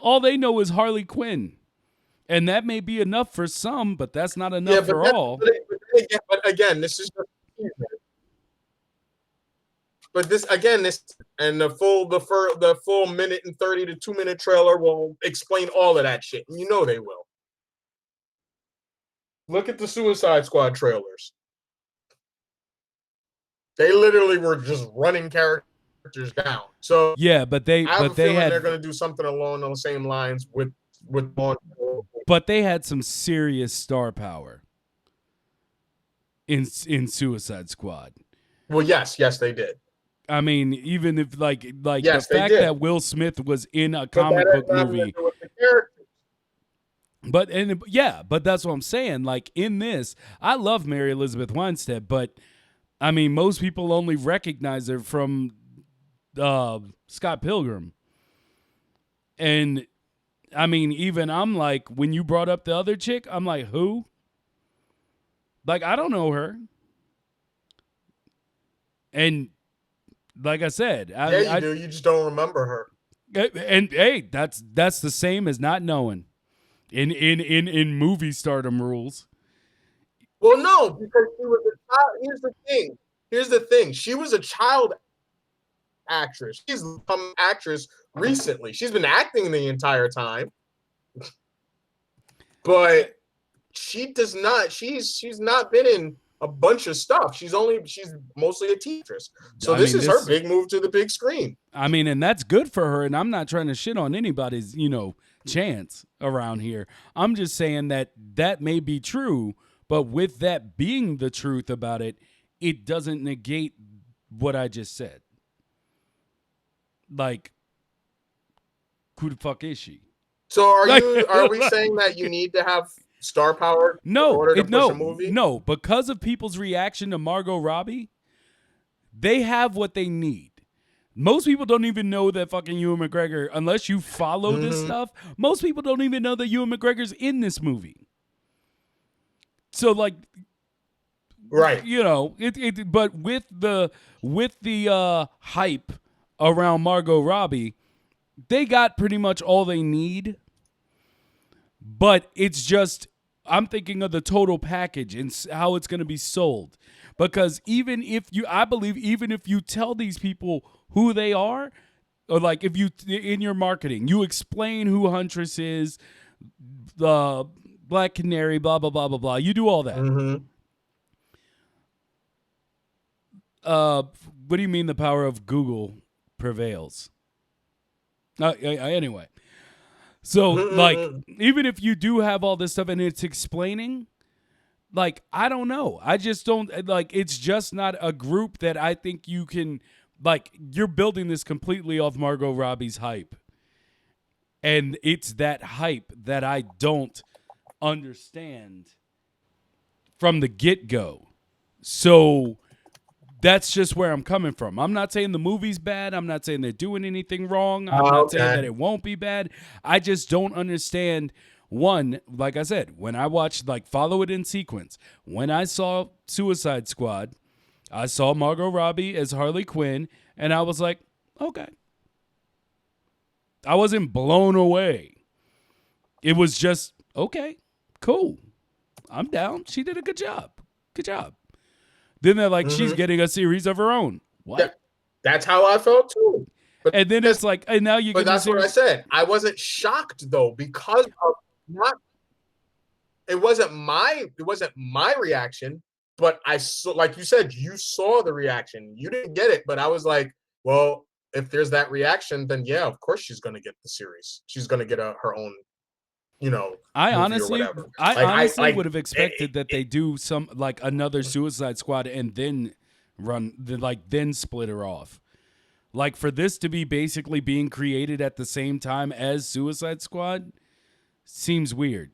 All they know is Harley Quinn. And that may be enough for some, but that's not enough for all. But again, this is just... But this and the full minute and 30 to 2 minute trailer will explain all of that shit. And you know they will. Look at the Suicide Squad trailers. They literally were just running characters down. So yeah, but they had, they're going to do something along those same lines with but they had some serious star power in Suicide Squad. Well, yes, they did. I mean, even if like yes, the fact that Will Smith was in a comic book movie, but that's what I'm saying. Like, in this, I love Mary Elizabeth Winstead, but I mean, most people only recognize her from Scott Pilgrim, and I mean, even I'm like, when you brought up the other chick, I'm like, who? Like, I don't know her, and like I said, you do. You just don't remember her. And hey, that's the same as not knowing in movie stardom rules. Well, no, because she was a child. Here's the thing. She was a child actress. She's become an actress recently. She's been acting the entire time, but she does not. She's not been in a bunch of stuff. She's mostly a teacher. So this is her big move to the big screen. I mean, and that's good for her. And I'm not trying to shit on anybody's, chance around here. I'm just saying that may be true, but with that being the truth about it, it doesn't negate what I just said. Like, who the fuck is she? So are we saying that you need to have star power in order to push a movie? No, because of people's reaction to Margot Robbie, they have what they need. Most people don't even know that fucking Ewan McGregor, unless you follow this stuff, most people don't even know that Ewan McGregor's in this movie. So, like, right, but with the hype around Margot Robbie, they got pretty much all they need. But it's just, I'm thinking of the total package and how it's going to be sold. Because even if you tell these people who they are, or like if you, in your marketing, you explain who Huntress is, the Black Canary, blah, blah, blah, blah, blah. You do all that. What do you mean the power of Google prevails? Anyway. So, like, even if you do have all this stuff and it's explaining, like, I don't know. I just don't, like, it's just not a group that I think you can, like, you're building this completely off Margot Robbie's hype. And it's that hype that I don't understand from the get-go. So that's just where I'm coming from. I'm not saying the movie's bad. I'm not saying they're doing anything wrong. I'm not saying that it won't be bad. I just don't understand. One, like I said, when I watched, like, follow it in sequence, when I saw Suicide Squad, I saw Margot Robbie as Harley Quinn, and I was like, okay. I wasn't blown away. It was just, okay, cool. I'm down. She did a good job. Good job. Then they're like, she's getting a series of her own. What? That's how I felt too. But and then it's like, and now you get. But that's what I said. I wasn't shocked though because of not. It wasn't my reaction, but I saw, like you said, you saw the reaction. You didn't get it, but I was like, well, if there's that reaction, then yeah, of course she's gonna get the series. She's gonna get her own, I movie honestly, or whatever. I honestly would have expected that they do some like another Suicide Squad and then then split her off. Like for this to be basically being created at the same time as Suicide Squad seems weird.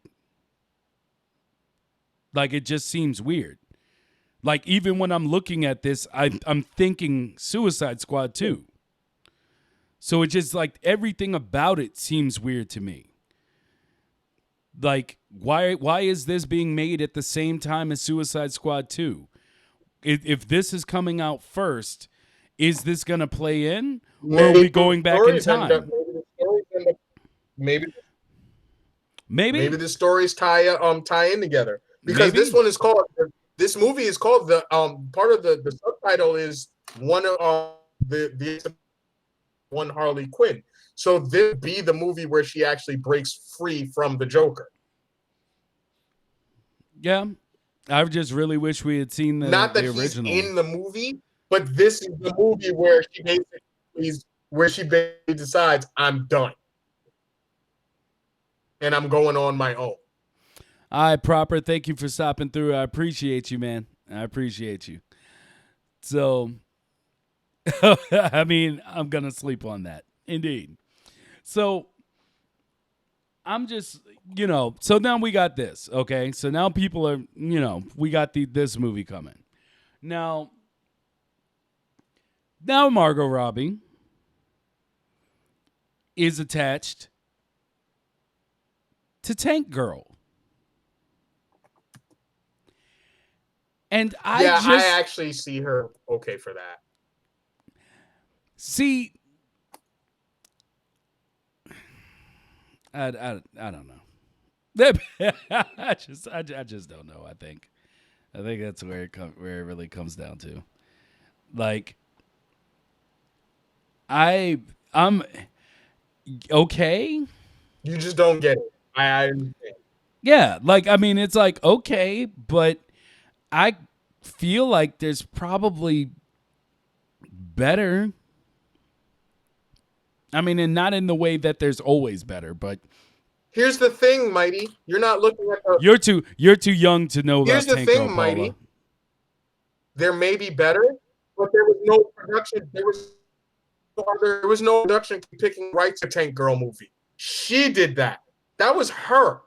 Like it just seems weird. Like even when I'm looking at this, I'm thinking Suicide Squad too. So it's just like everything about it seems weird to me. Like why is this being made at the same time as Suicide Squad 2? If this is coming out first, is this going to play in? Or are we going back in time? Maybe the stories tie in together because Maybe. this movie is called the part of the subtitle is one of the one Harley Quinn. So this be the movie where she actually breaks free from the Joker. Yeah, I just really wish we had seen the not that the he's original. in the movie, but this is the movie where she basically decides I'm done and I'm going on my own. All right, Proper, thank you for stopping through. I appreciate you, man. I appreciate you. So, I mean, I'm going to sleep on that. Indeed. So, I'm just, so now we got this, okay? So now people are, we got this movie coming. Now Margot Robbie is attached to Tank Girl. And I actually see her okay for that. See, I don't know. I just don't know. I think that's where it really comes down to. Like, I'm okay. You just don't get it. I understand. Yeah, like I mean, it's like okay, but I feel like there's probably better. I mean, and not in the way that there's always better, but here's the thing, Mighty. You're not looking at the. You're too young to know here's about the Tank thing, Girl, Mighty. Paula. There may be better, but there was no production. There was no production picking rights to Tank Girl movie. She did that. That was her.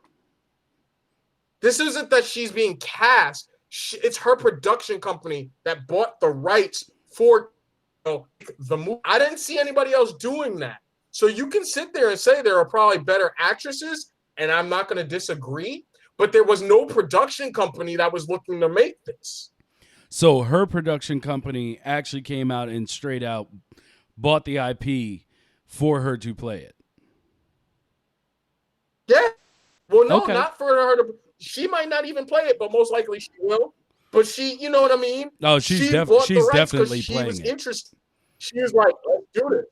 This isn't that she's being cast. It's her production company that bought the rights for the movie. I didn't see anybody else doing that. So you can sit there and say there are probably better actresses, and I'm not going to disagree, but there was no production company that was looking to make this. So her production company actually came out and straight out bought the IP for her to play it. Yeah. Well, no, okay. Not for her to. She might not even play it, but most likely she will. But she, you know what I mean? Oh, she's definitely playing was it. Interested. She was like, let's do this.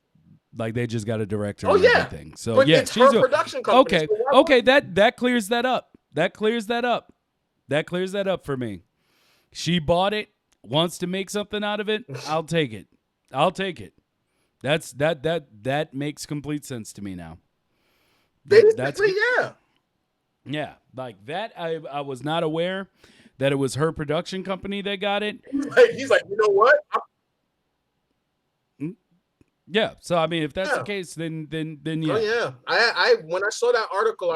Like they just got a director and everything. So but yeah, it's her production company. Okay, so okay, that clears that up. That clears that up for me. She bought it, wants to make something out of it. I'll take it. That makes complete sense to me now. Basically, yeah. Yeah, like that. I was not aware that it was her production company that got it. He's like, you know what? Yeah. So I mean, if that's the case, then yeah. Oh yeah. I when I saw that article,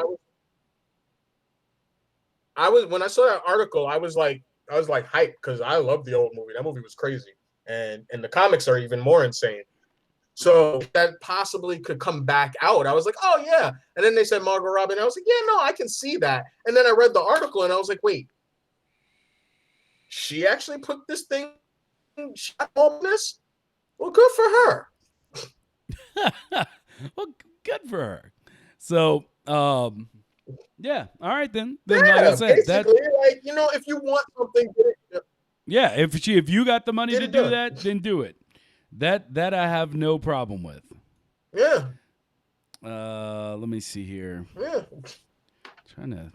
when I saw that article, I was like hyped because I love the old movie. That movie was crazy, and the comics are even more insane. So that possibly could come back out. I was like, oh yeah. And then they said Margot Robbie, and I was like, yeah, no, I can see that. And then I read the article, and I was like, wait, she actually put this thing on this? Well, good for her. Well, good for her. So, Yeah. All right then. Then like I Yeah, said, that basically, like, if you want something, yeah, if you got the money get to it do done. that, then do it. That I have no problem with. Yeah, Let me see here. yeah. Trying to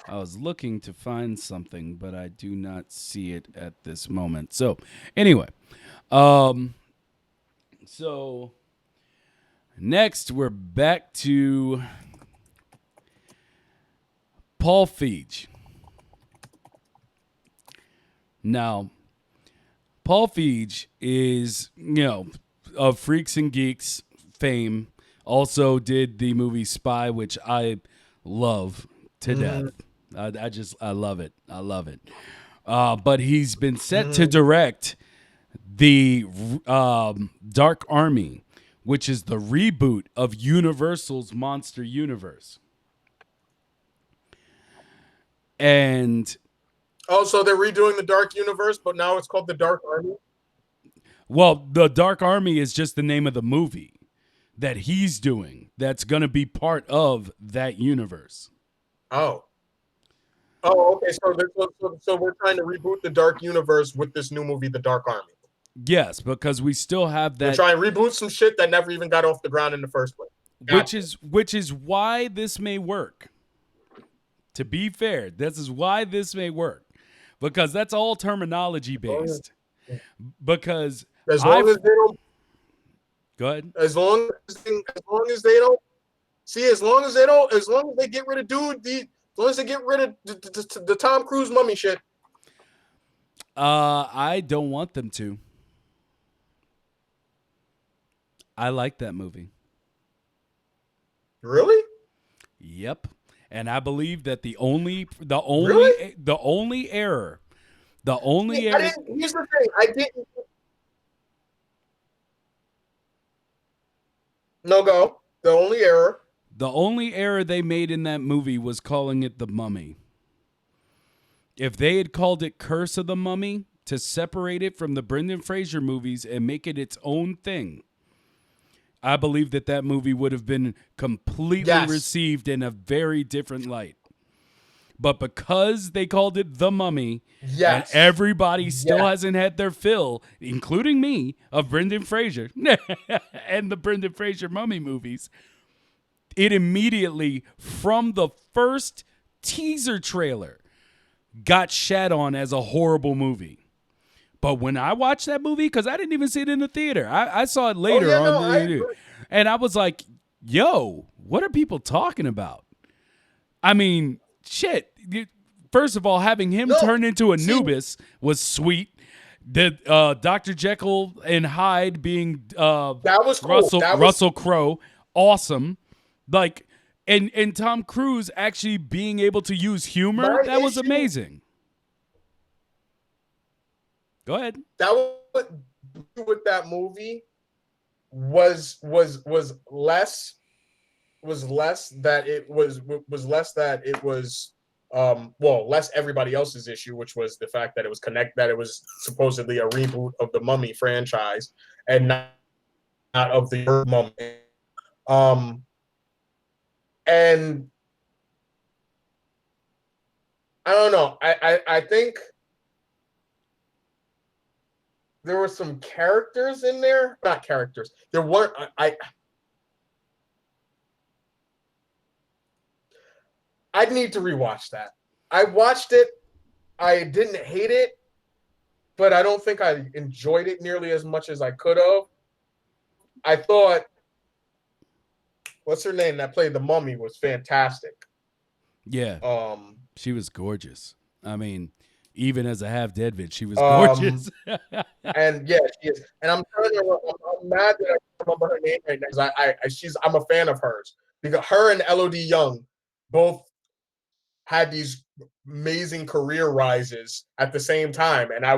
I was looking to find something, but I do not see it at this moment. So, anyway, um so next we're back to Paul Feig. Now, Paul Feig is, of Freaks and Geeks fame. Also did the movie Spy, which I love to death. I love it. I love it. But he's been set to direct the Dark Army, which is the reboot of Universal's Monster Universe. And Oh, so they're redoing the Dark Universe, but now it's called the Dark Army? well, the Dark Army is just the name of the movie that he's doing that's going to be part of that universe. Oh. Oh, okay. So we're trying to reboot the Dark Universe with this new movie, The Dark Army. Yes, because we still have We're that, trying to reboot some shit that never even got off the ground in the first place. Gotcha. which is why this may work. To be fair, this is why this may work, because that's all terminology based. Because As long as they don't, go ahead. as long as they don't see, as long as they get rid of as long as they get rid of the Tom Cruise mummy shit. I don't want them to. I like that movie. Really? Yep. And I believe that the only Really? error, I didn't. Here's the thing. I didn't. No go. The only error they made in that movie was calling it The Mummy. If they had called it Curse of the Mummy to separate it from the Brendan Fraser movies and make it its own thing, I believe that movie would have been completely received in a very different light. But because they called it The Mummy, and everybody still hasn't had their fill, including me, of Brendan Fraser and the Brendan Fraser Mummy movies, it immediately, from the first teaser trailer, got shat on as a horrible movie. But when I watched that movie, because I didn't even see it in the theater, I saw it later and I was like, yo, what are people talking about? I mean, shit. First of all, having him turn into Anubis was sweet. The Dr. Jekyll and Hyde being that was cool. Russell Crowe, awesome. Like, and Tom Cruise actually being able to use humor, that was amazing. Go ahead. That was with that movie was less that it was less everybody else's issue, which was the fact that it was supposedly a reboot of the Mummy franchise and not of the Mummy. And I don't know. I think there were some characters in there. Not characters. There weren't. I'd need to rewatch that. I watched it. I didn't hate it, but I don't think I enjoyed it nearly as much as I could have. I thought, what's her name that played the Mummy was fantastic. Yeah. She was gorgeous. I mean, even as a half dead bitch, she was gorgeous. And yeah, she is. And I'm mad that I can't remember her name right now because I'm a fan of hers, because her and Elodie Young both had these amazing career rises at the same time, and I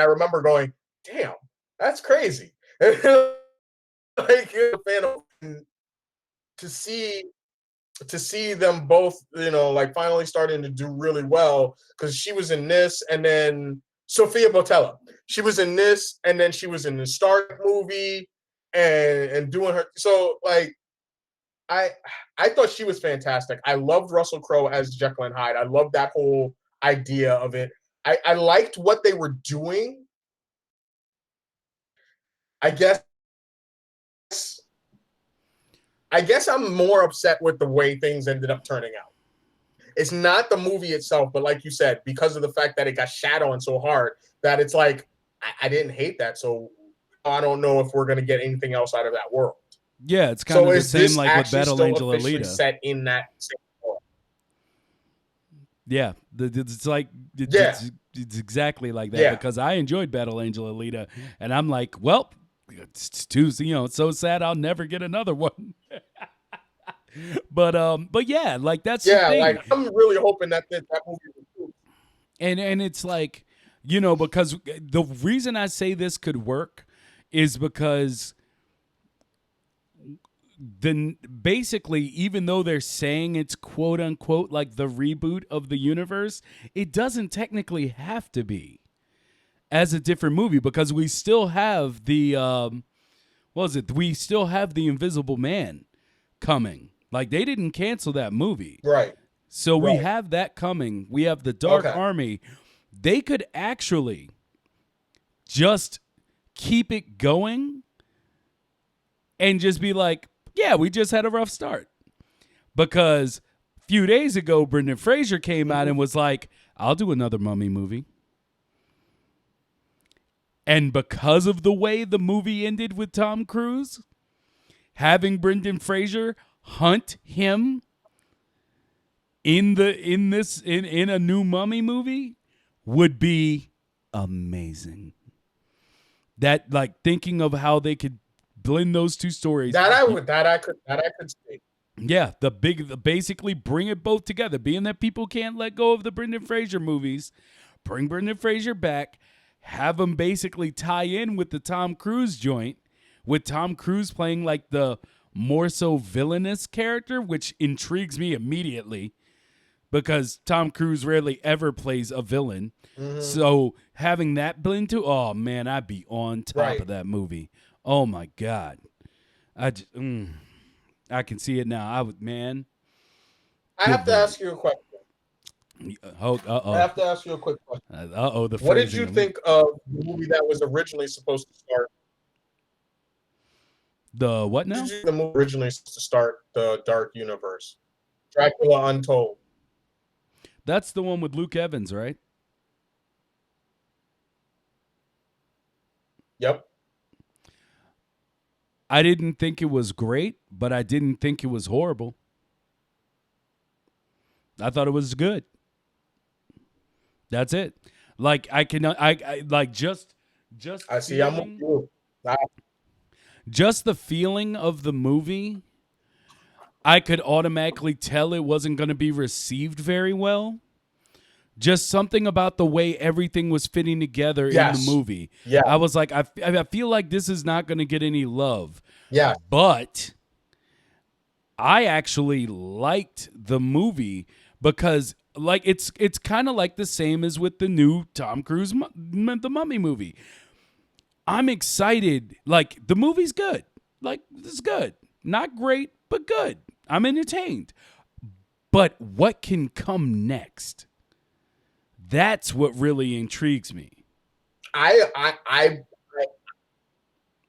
remember going, damn, that's crazy. Like, a fan of, to see them both, like, finally starting to do really well, because she was in this, and then Sophia Botella, she was in this, and then she was in the Star movie and doing her, so like I I thought she was fantastic. I loved Russell Crowe as Jekyll and Hyde. I loved that whole idea of it. I liked what they were doing. I guess I guess I'm more upset with the way things ended up turning out. It's not the movie itself, but like you said, because of the fact that it got shat on so hard, that it's like I didn't hate that, so I don't know if we're gonna get anything else out of that world. Yeah, it's kind of the same like with actually Battle still Angel officially Alita. set in that same world? Yeah, it's like Yeah. it's exactly like that Yeah. because I enjoyed Battle Angel Alita, and I'm like, well, it's too, it's so sad I'll never get another one. But yeah, like that's the Yeah, thing. like I'm really hoping that movie was cool. And it's like, because the reason I say this could work is because then basically, even though they're saying it's quote unquote like the reboot of the universe, it doesn't technically have to be as a different movie because we still have the we still have the Invisible Man coming. Like they didn't cancel that movie. Right. So we have that coming. We have the Dark Army. They could actually just keep it going and just be like, yeah, we just had a rough start. Because a few days ago, Brendan Fraser came out and was like, I'll do another Mummy movie. And because of the way the movie ended with Tom Cruise, having Brendan Fraser hunt him in a new Mummy movie would be amazing. That, like, thinking of how they could blend those two stories. That I could see. Yeah, basically bring it both together. Being that people can't let go of the Brendan Fraser movies, bring Brendan Fraser back, have him basically tie in with the Tom Cruise joint, with Tom Cruise playing like the more so villainous character, which intrigues me immediately because Tom Cruise rarely ever plays a villain. Mm-hmm. So having that blend too, oh man, I'd be on top of that movie. Oh my God. I can see it now. I have to ask you a question. Uh-oh. I have to ask you a quick question. What did you think of the movie that was originally supposed to start? The what now? The movie originally supposed to start the Dark Universe, Dracula Untold. That's the one with Luke Evans, right? Yep. I didn't think it was great, but I didn't think it was horrible. I thought it was good. That's it. Like I like just I see. I'm with you. Just the feeling of the movie, I could automatically tell it wasn't going to be received very well. Just something about the way everything was fitting together in the movie. Yeah. I was like, I feel like this is not going to get any love. Yeah. But I actually liked the movie because like it's kind of like the same as with the new Tom Cruise the Mummy movie. I'm excited. Like the movie's good. Like this is good. Not great, but good. I'm entertained. But what can come next? That's what really intrigues me. I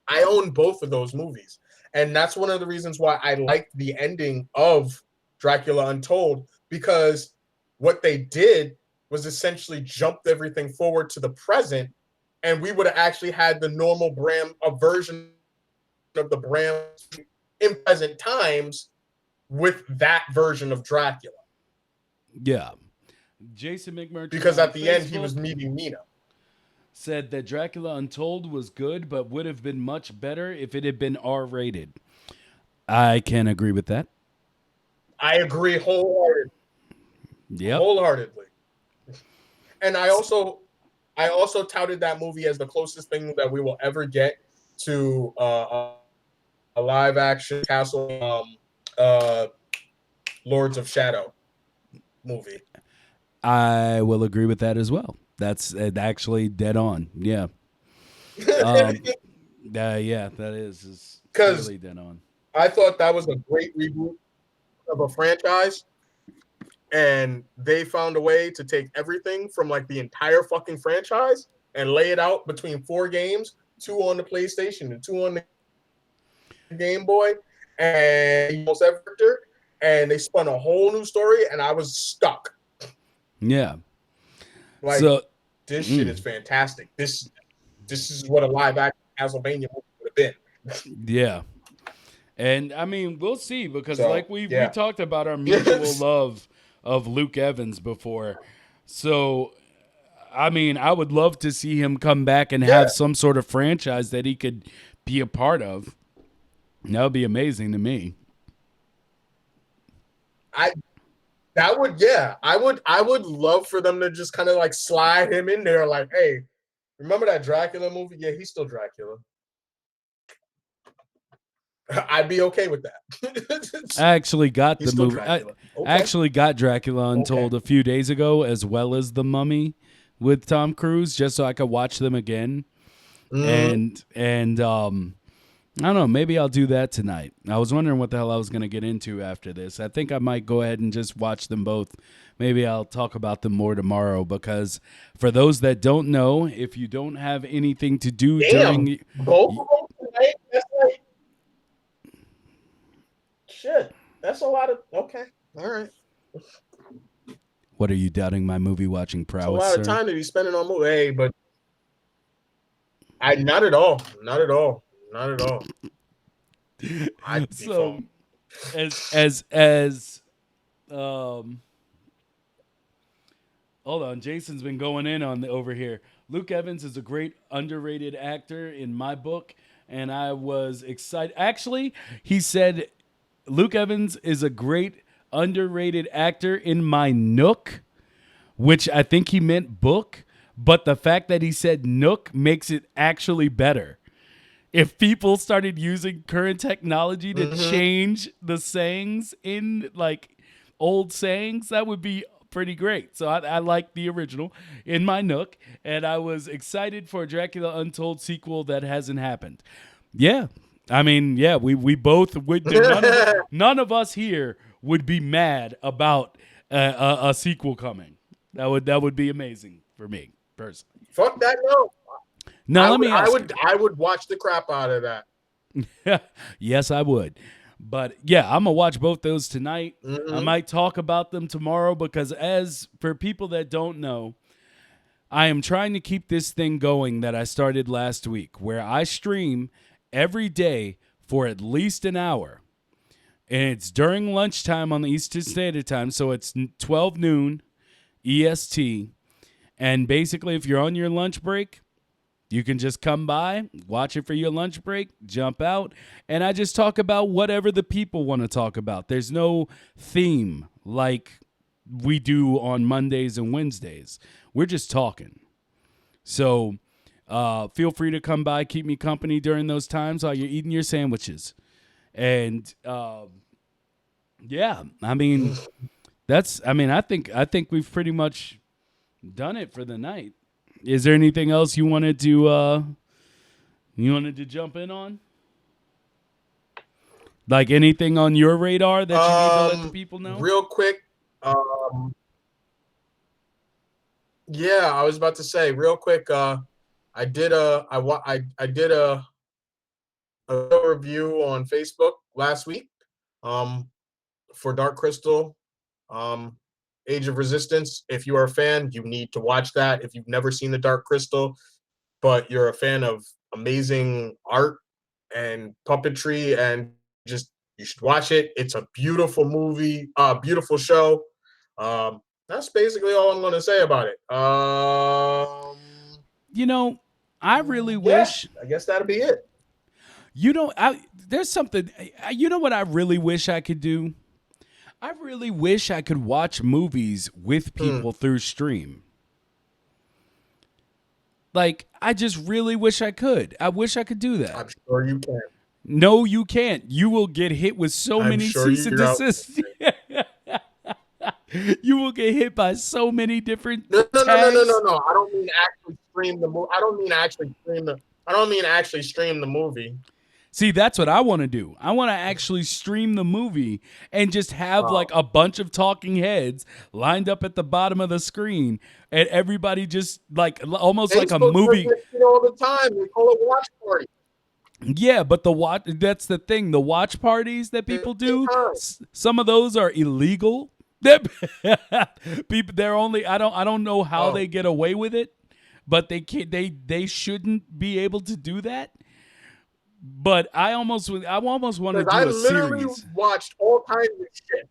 own both of those movies. And that's one of the reasons why I liked the ending of Dracula Untold, because what they did was essentially jumped everything forward to the present, and we would have actually had the normal Bram, a version of the Bram in present times with that version of Dracula. Yeah. Jason McMurtry, because at the end he was meeting Nina, said that Dracula Untold was good, but would have been much better if it had been R-rated. I can agree with that. I agree wholeheartedly. Yep. Wholeheartedly. And I also touted that movie as the closest thing that we will ever get to a live action Castle Lords of Shadow movie. I will agree with that as well. That's actually dead on. Yeah. Yeah, that is really dead on. I thought that was a great reboot of a franchise, and they found a way to take everything from like the entire fucking franchise and lay it out between 4 games, 2 on the PlayStation and 2 on the Game Boy, and almost every, and they spun a whole new story, and I was stuck. Yeah. Like, So this shit is fantastic. This is what a live action Castlevania movie would have been. yeah. And I mean, we'll see, because So, like we yeah. talked about our mutual love of Luke Evans before. So I mean, I would love to see him come back and have some sort of franchise that he could be a part of. That would be amazing to me. I would love for them to just kind of like slide him in there, like, hey, remember that Dracula movie? Yeah, he's still Dracula. I'd be okay with that. I actually got He's the still movie. Dracula. I actually got Dracula Untold a few days ago, as well as The Mummy with Tom Cruise, just so I could watch them again. And I don't know, maybe I'll do that tonight. I was wondering what the hell I was going to get into after this. I think I might go ahead and just watch them both. Maybe I'll talk about them more tomorrow, because for those that don't know, if you don't have anything to do during both of them tonight, that's like shit. That's a lot of okay. All right. What, are you doubting my movie watching prowess? It's a lot of time to be spending on movie. Hey, but not at all. Not at all. Not at all. So hold on, Jason's been going in on over here. Luke Evans is a great underrated actor in my book, and I was excited. Actually, he said Luke Evans is a great underrated actor in my Nook, which I think he meant book, but the fact that he said Nook makes it actually better. If people started using current technology to change the sayings in like old sayings, that would be pretty great. So I like the original in my Nook, and I was excited for a Dracula Untold sequel that hasn't happened. Yeah. I mean, yeah, we both would. None of us here would be mad about a sequel coming. That would be amazing for me personally. Fuck that, no. Now let me ask you. I would watch the crap out of that. Yes, I would. But yeah, I'm gonna watch both those tonight. I might talk about them tomorrow, because as for people that don't know, I am trying to keep this thing going that I started last week, where I stream every day for at least an hour. And it's during lunchtime on the Eastern Standard Time, so it's 12 noon EST. And basically, if you're on your lunch break, you can just come by, watch it for your lunch break, jump out, and I just talk about whatever the people want to talk about. There's no theme like we do on Mondays and Wednesdays. We're just talking. So feel free to come by, keep me company during those times while you're eating your sandwiches. And yeah, I mean, I think we've pretty much done it for the night. Is there anything else you wanted to jump in on? Like anything on your radar that you need to let the people know? Real quick. Yeah, I was about to say real quick. I did a review on Facebook last week. For Dark Crystal. Age of Resistance. If you are a fan, you need to watch that. If you've never seen The Dark Crystal, but you're a fan of amazing art and puppetry, and just you should watch it. It's a beautiful movie, beautiful show. That's basically all I'm going to say about it. I really wish. I guess that'll be it. There's something. You know what I really wish I could do? I really wish I could watch movies with people through stream. Like, I just really wish I could. I wish I could do that. I'm sure you can. No, you can't. You will get hit with so many cease and desist. You will get hit by so many different tags. No. I don't mean actually stream the movie. I don't mean actually stream the movie. See, that's what I want to do. I want to actually stream the movie and just have like a bunch of talking heads lined up at the bottom of the screen, and everybody just like almost like a movie. All the time. They call it watch party. Yeah, but that's the thing. The watch parties that people do, some of those are illegal. People, they're only I don't know how they get away with it, but they shouldn't be able to do that. But I almost want to do a series. I literally watched all kinds of shit.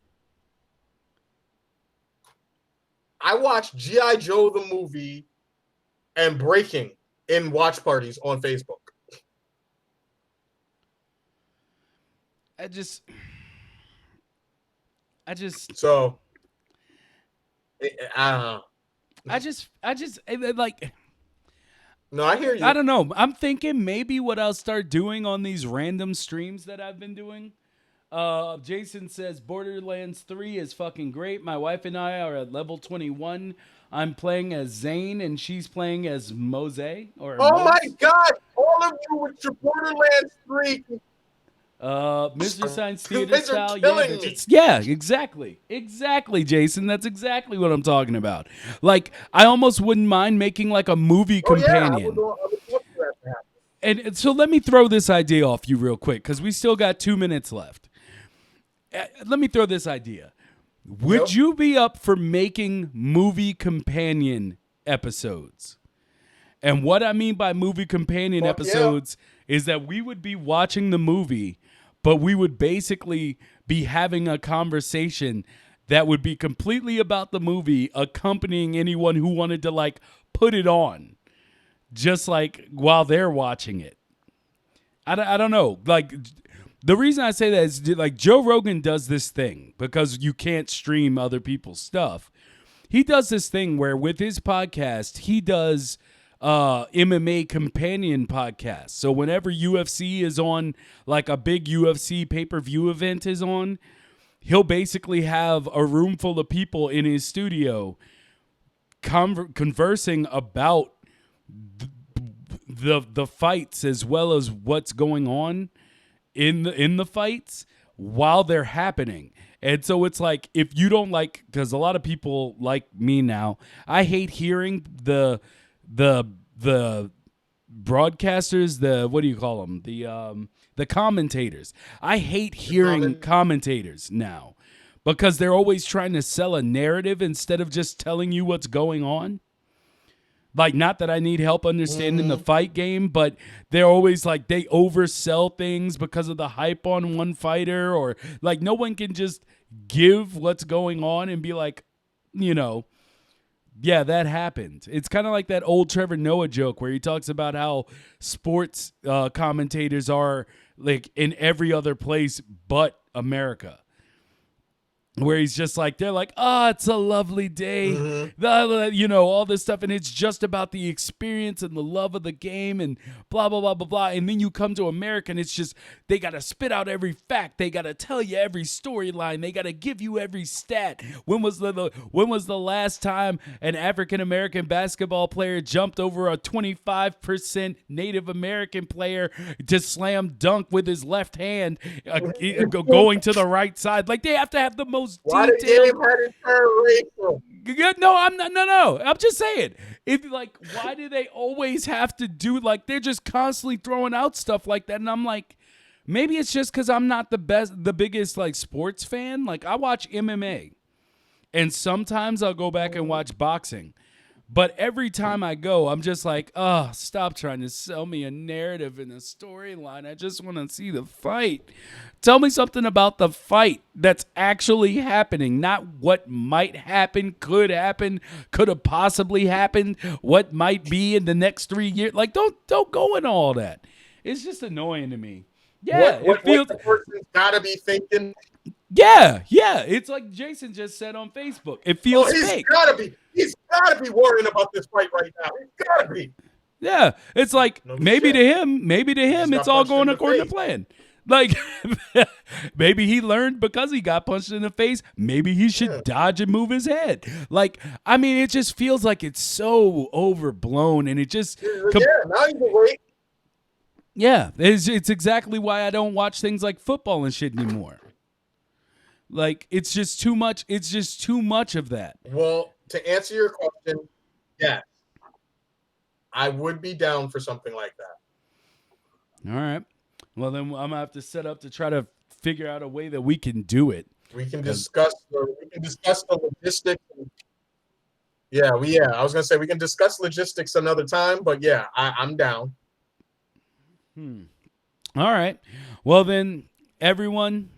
I watched G.I. Joe the movie and Breaking in watch parties on Facebook. I just so I just like. No, I hear you. I don't know. I'm thinking maybe what I'll start doing on these random streams that I've been doing. Jason says Borderlands 3 is fucking great. My wife and I are at level 21. I'm playing as Zane and she's playing as Mose. My God! All of you with your Borderlands 3. Mr. Science Theater style. Yeah, exactly. Exactly, Jason. That's exactly what I'm talking about. Like, I almost wouldn't mind making like a movie companion. Yeah, I would love for that to happen. And so let me throw this idea off you real quick because we still got 2 minutes left. Let me throw this idea. Would you be up for making movie companion episodes? And what I mean by movie companion episodes is that we would be watching the movie, but we would basically be having a conversation that would be completely about the movie, accompanying anyone who wanted to like put it on, just like while they're watching it. I don't know. Like, the reason I say that is like Joe Rogan does this thing because you can't stream other people's stuff. He does this thing where with his podcast, he does MMA companion podcast. So whenever UFC is on, like a big UFC pay-per-view event is on, he'll basically have a room full of people in his studio conversing about the fights as well as what's going on in the fights while they're happening. And so it's like, if you don't like, because a lot of people like me now, I hate hearing the broadcasters, what do you call them? The commentators. I hate hearing commentators now because they're always trying to sell a narrative instead of just telling you what's going on. Like, not that I need help understanding the fight game, but they're always like, they oversell things because of the hype on one fighter, or like no one can just give what's going on and be like, yeah, that happened. It's kind of like that old Trevor Noah joke where he talks about how sports commentators are like in every other place but America. Where he's just like, they're like, it's a lovely day, all this stuff. And it's just about the experience and the love of the game and blah, blah, blah, blah, blah. And then you come to America and it's just, they got to spit out every fact. They got to tell you every storyline. They got to give you every stat. When was the last time an African-American basketball player jumped over a 25% Native American player to slam dunk with his left hand going to the right side? Like, they have to have the most why the game had it racial? No, I'm not. No. I'm just saying. If like, why do they always have to do like they're just constantly throwing out stuff like that? And I'm like, maybe it's just because I'm not the biggest like sports fan. Like, I watch MMA, and sometimes I'll go back and watch boxing. But every time I go, I'm just like, stop trying to sell me a narrative and a storyline. I just want to see the fight. Tell me something about the fight that's actually happening, not what might happen, could have possibly happened, what might be in the next 3 years. Like, don't go in all that. It's just annoying to me. Yeah, what the person's got to be thinking. Yeah. It's like Jason just said on Facebook. It feels fake. He's got to be worrying about this fight right now. He's got to be. Yeah, it's like maybe to him, it's all going according to plan. Like, maybe he learned because he got punched in the face. Maybe he should dodge and move his head. Like, I mean, it just feels like it's so overblown, and it just. Now he's awake. Yeah, it's exactly why I don't watch things like football and shit anymore. Like it's just too much. It's just too much of that. Well, to answer your question, yes, I would be down for something like that. All right. Well, then I'm gonna have to set up to try to figure out a way that we can do it. We can 'Cause- discuss the logistics. Yeah. I was gonna say we can discuss logistics another time, but yeah, I'm down. All right. Well, then, everyone,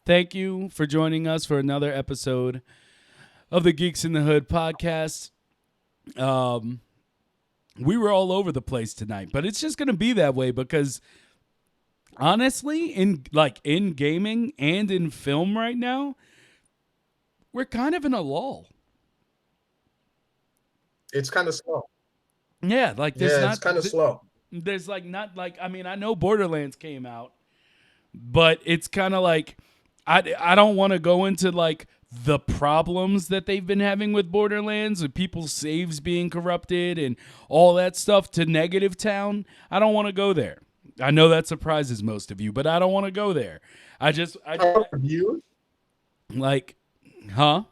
thank you for joining us for another episode of the Geeks in the Hood podcast. We were all over the place tonight, but it's just gonna be that way because honestly, in gaming and in film right now, we're kind of in a lull. It's kind of slow. Yeah, like it's kind of slow. There's I mean, I know Borderlands came out, but it's kind of like I don't want to go into like the problems that they've been having with Borderlands, with people's saves being corrupted and all that stuff to negative town. I don't want to go there. I know that surprises most of you, but I don't want to go there. Reviews? Like, huh?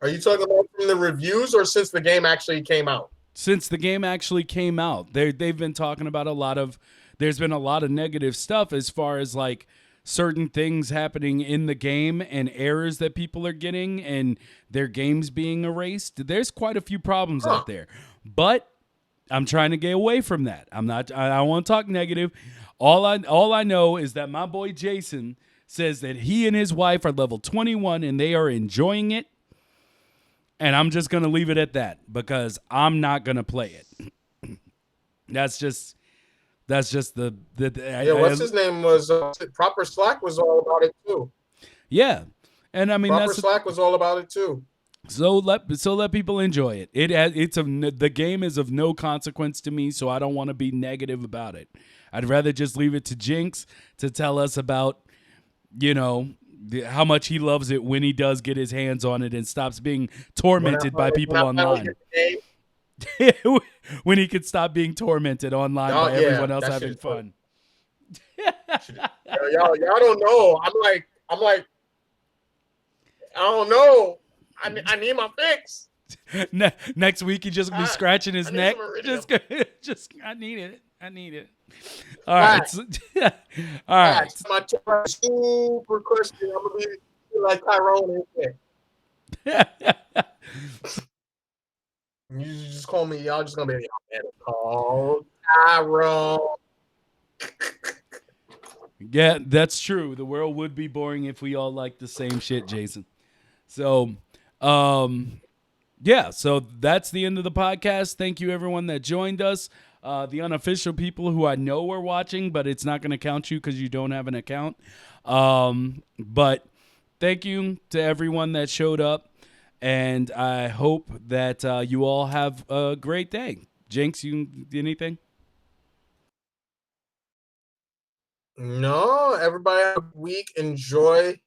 Are you talking about from the reviews or since the game actually came out? Since the game actually came out, they've been talking about there's been a lot of negative stuff as far as like certain things happening in the game and errors that people are getting and their games being erased. There's quite a few problems out there, but I'm trying to get away from that. I don't want to talk negative. All I know is that my boy Jason says that he and his wife are level 21 and they are enjoying it. And I'm just going to leave it at that because I'm not going to play it. That's just the what's his name was Proper Slack was all about it too. Yeah. And I mean Proper Slack was all about it too. So let people enjoy it. The game is of no consequence to me, so I don't want to be negative about it. I'd rather just leave it to Jinx to tell us about, how much he loves it when he does get his hands on it and stops being tormented by people online. When he could stop being tormented online by everyone else having fun. y'all don't know. I'm like, I don't know. I need my fix. Next week he just be scratching his neck. I need it. All right. All right. My super question. I'm gonna be like Tyrone. You just call me. Y'all just gonna be called Tyrone. Yeah, that's true. The world would be boring if we all liked the same shit, Jason. So, yeah, so that's the end of the podcast. Thank you, everyone that joined us. The unofficial people who I know are watching, but it's not going to count you because you don't have an account. But thank you to everyone that showed up, and I hope that you all have a great day. Jinx, anything? No, everybody have a week. Enjoy